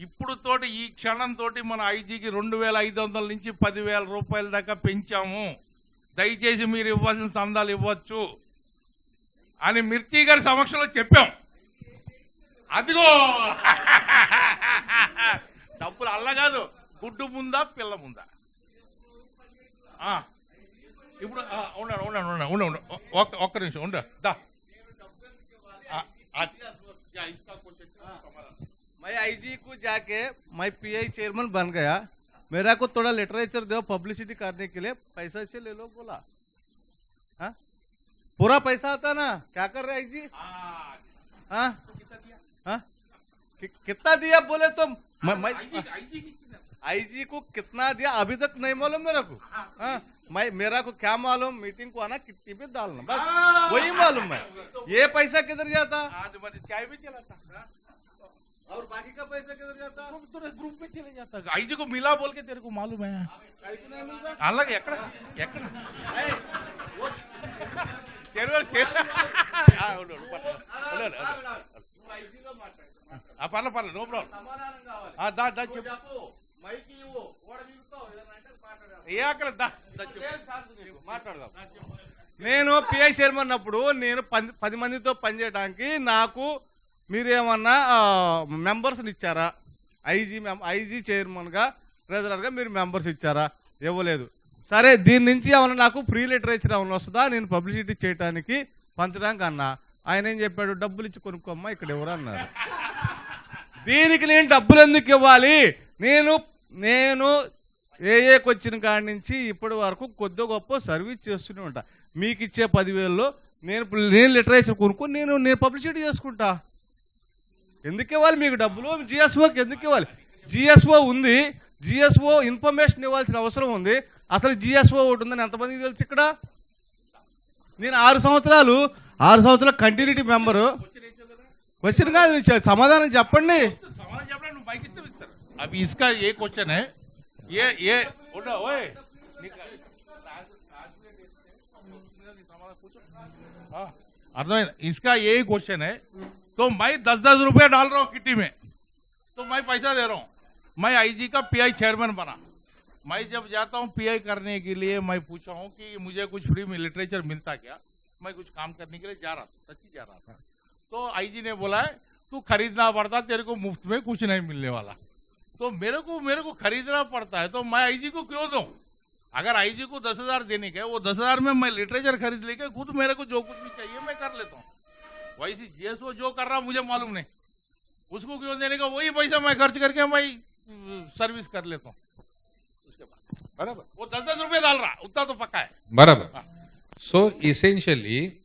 ఇప్పుడు తోటి ఈ క్షణంతో మన ఐజీకి 2,500 నుంచి 10,000 రూపాయల దాకా పెంచాము, దయచేసి మీరు ఇవ్వాల్సిన చందాలు ఇవ్వచ్చు అని మిర్చి గారి సమక్షంలో చెప్పాం. అదిగో డబ్బులు అల్ల కాదు, గుడ్డు ముందా పిల్ల ముందా? ఇప్పుడు ఉండు ఒక్క నిమిషం ఉండు. मैं आईजी को जाके मैं पीआई चेयरमैन बन गया, मेरा को थोड़ा लिटरेचर दो पब्लिसिटी करने के लिए, पैसा से ले लो बोला। हाँ पूरा पैसा आता ना, क्या कर रहे आईजी? हाँ हाँ कितना दिया बोले तो मैं आईजी को कितना दिया अभी तक नहीं मालूम मेरे को। हाँ मेरा को क्या मालूम, मीटिंग को आना किट्टी पे डालना, बस वही मालूम है। ये पैसा किधर जाता? चाय भी चलाता और बाकी का पैसा किधर जाता? ग्रुप में चले जाता। आईजी को मिला बोल के तेरे को मालूम है? नहीं मिलता। अलग పర్లే నో ప్రాబ్లం. మాట్లాడదాం. నేను పిఐ చైర్మన్ అప్పుడు నేను 10 మందితో పనిచేయడానికి నాకు మీరేమన్నా మెంబర్స్ ఇచ్చారా? ఐజీ చైర్మన్ గా ట్రెజరర్ గా మీరు మెంబర్స్ ఇచ్చారా? ఇవ్వలేదు. సరే దీని నుంచి ఏమన్నా నాకు ఫ్రీ లిటరేచర్ ఏమన్నా వస్తుందా నేను పబ్లిసిటీ చేయడానికి పంచడానికి అన్నా? ఆయన ఏం చెప్పాడు, డబ్బులు ఇచ్చి కొనుక్కోమ్మా ఇక్కడ ఎవరు అన్నారు. దీనికి నేను డబ్బులు ఎందుకు ఇవ్వాలి? నేను ఏఏకి వచ్చిన కాడి నుంచి ఇప్పటి వరకు కొద్ది గొప్ప సర్వీస్ చేస్తూనే ఉంటా. మీకు ఇచ్చే 10,000లో నేను లిటరేచర్ కొనుక్కొని నేను పబ్లిసిటీ చేసుకుంటా. ఎందుకు ఇవ్వాలి మీకు డబ్బులు? జిఎస్ఓకి ఎందుకు ఇవ్వాలి? జిఎస్ఓ ఉంది, జిఎస్ఓ ఇన్ఫర్మేషన్ ఇవ్వాల్సిన అవసరం ఉంది. అసలు జిఎస్ఓ ఒకటి ఉందని ఎంతమందికి తెలుసు ఇక్కడ? నేను 6 సంవత్సరాలు కంటిన్యూటీ మెంబరు. క్వశ్చన్ కాదు, సమాధానం చెప్పండి. अभी इसका ये क्वेश्चन है, ये ओए अर्धమైంది. इसका यही क्वेश्चन है, तो मैं 10-10 रुपया डाल रहा हूँ किट्टी में, तो मैं पैसा दे रहा हूँ. मैं आईजी का पीआई चेयरमैन बना. मैं जब जाता हूँ पीआई करने के लिए, मैं पूछा हूँ कि मुझे कुछ फ्री में लिटरेचर मिलता क्या? मैं कुछ काम करने के लिए जा रहा था, सच्ची जा रहा था. तो आईजी ने बोला है तू खरीदना पड़ता, तेरे को मुफ्त में कुछ नहीं मिलने वाला. तो मेरे को खरीदना पड़ता है, तो मैं आईजी को क्यों दूं? अगर आईजी को 10,000 देने के, वो 10,000 में मैं लिटरेचर खरीद लेके खुद मेरे को जो कुछ भी चाहिए मैं कर लेता हूँ. वैसे जीएसओ जो कर रहा मुझे मालूम नहीं, उसको क्यों देने का? वही पैसा मैं खर्च करके मैं सर्विस कर लेता हूँ. उसके बाद बराबर वो 10-10 रुपये डाल रहा, उतना तो पक्का है. बराबर. So essentially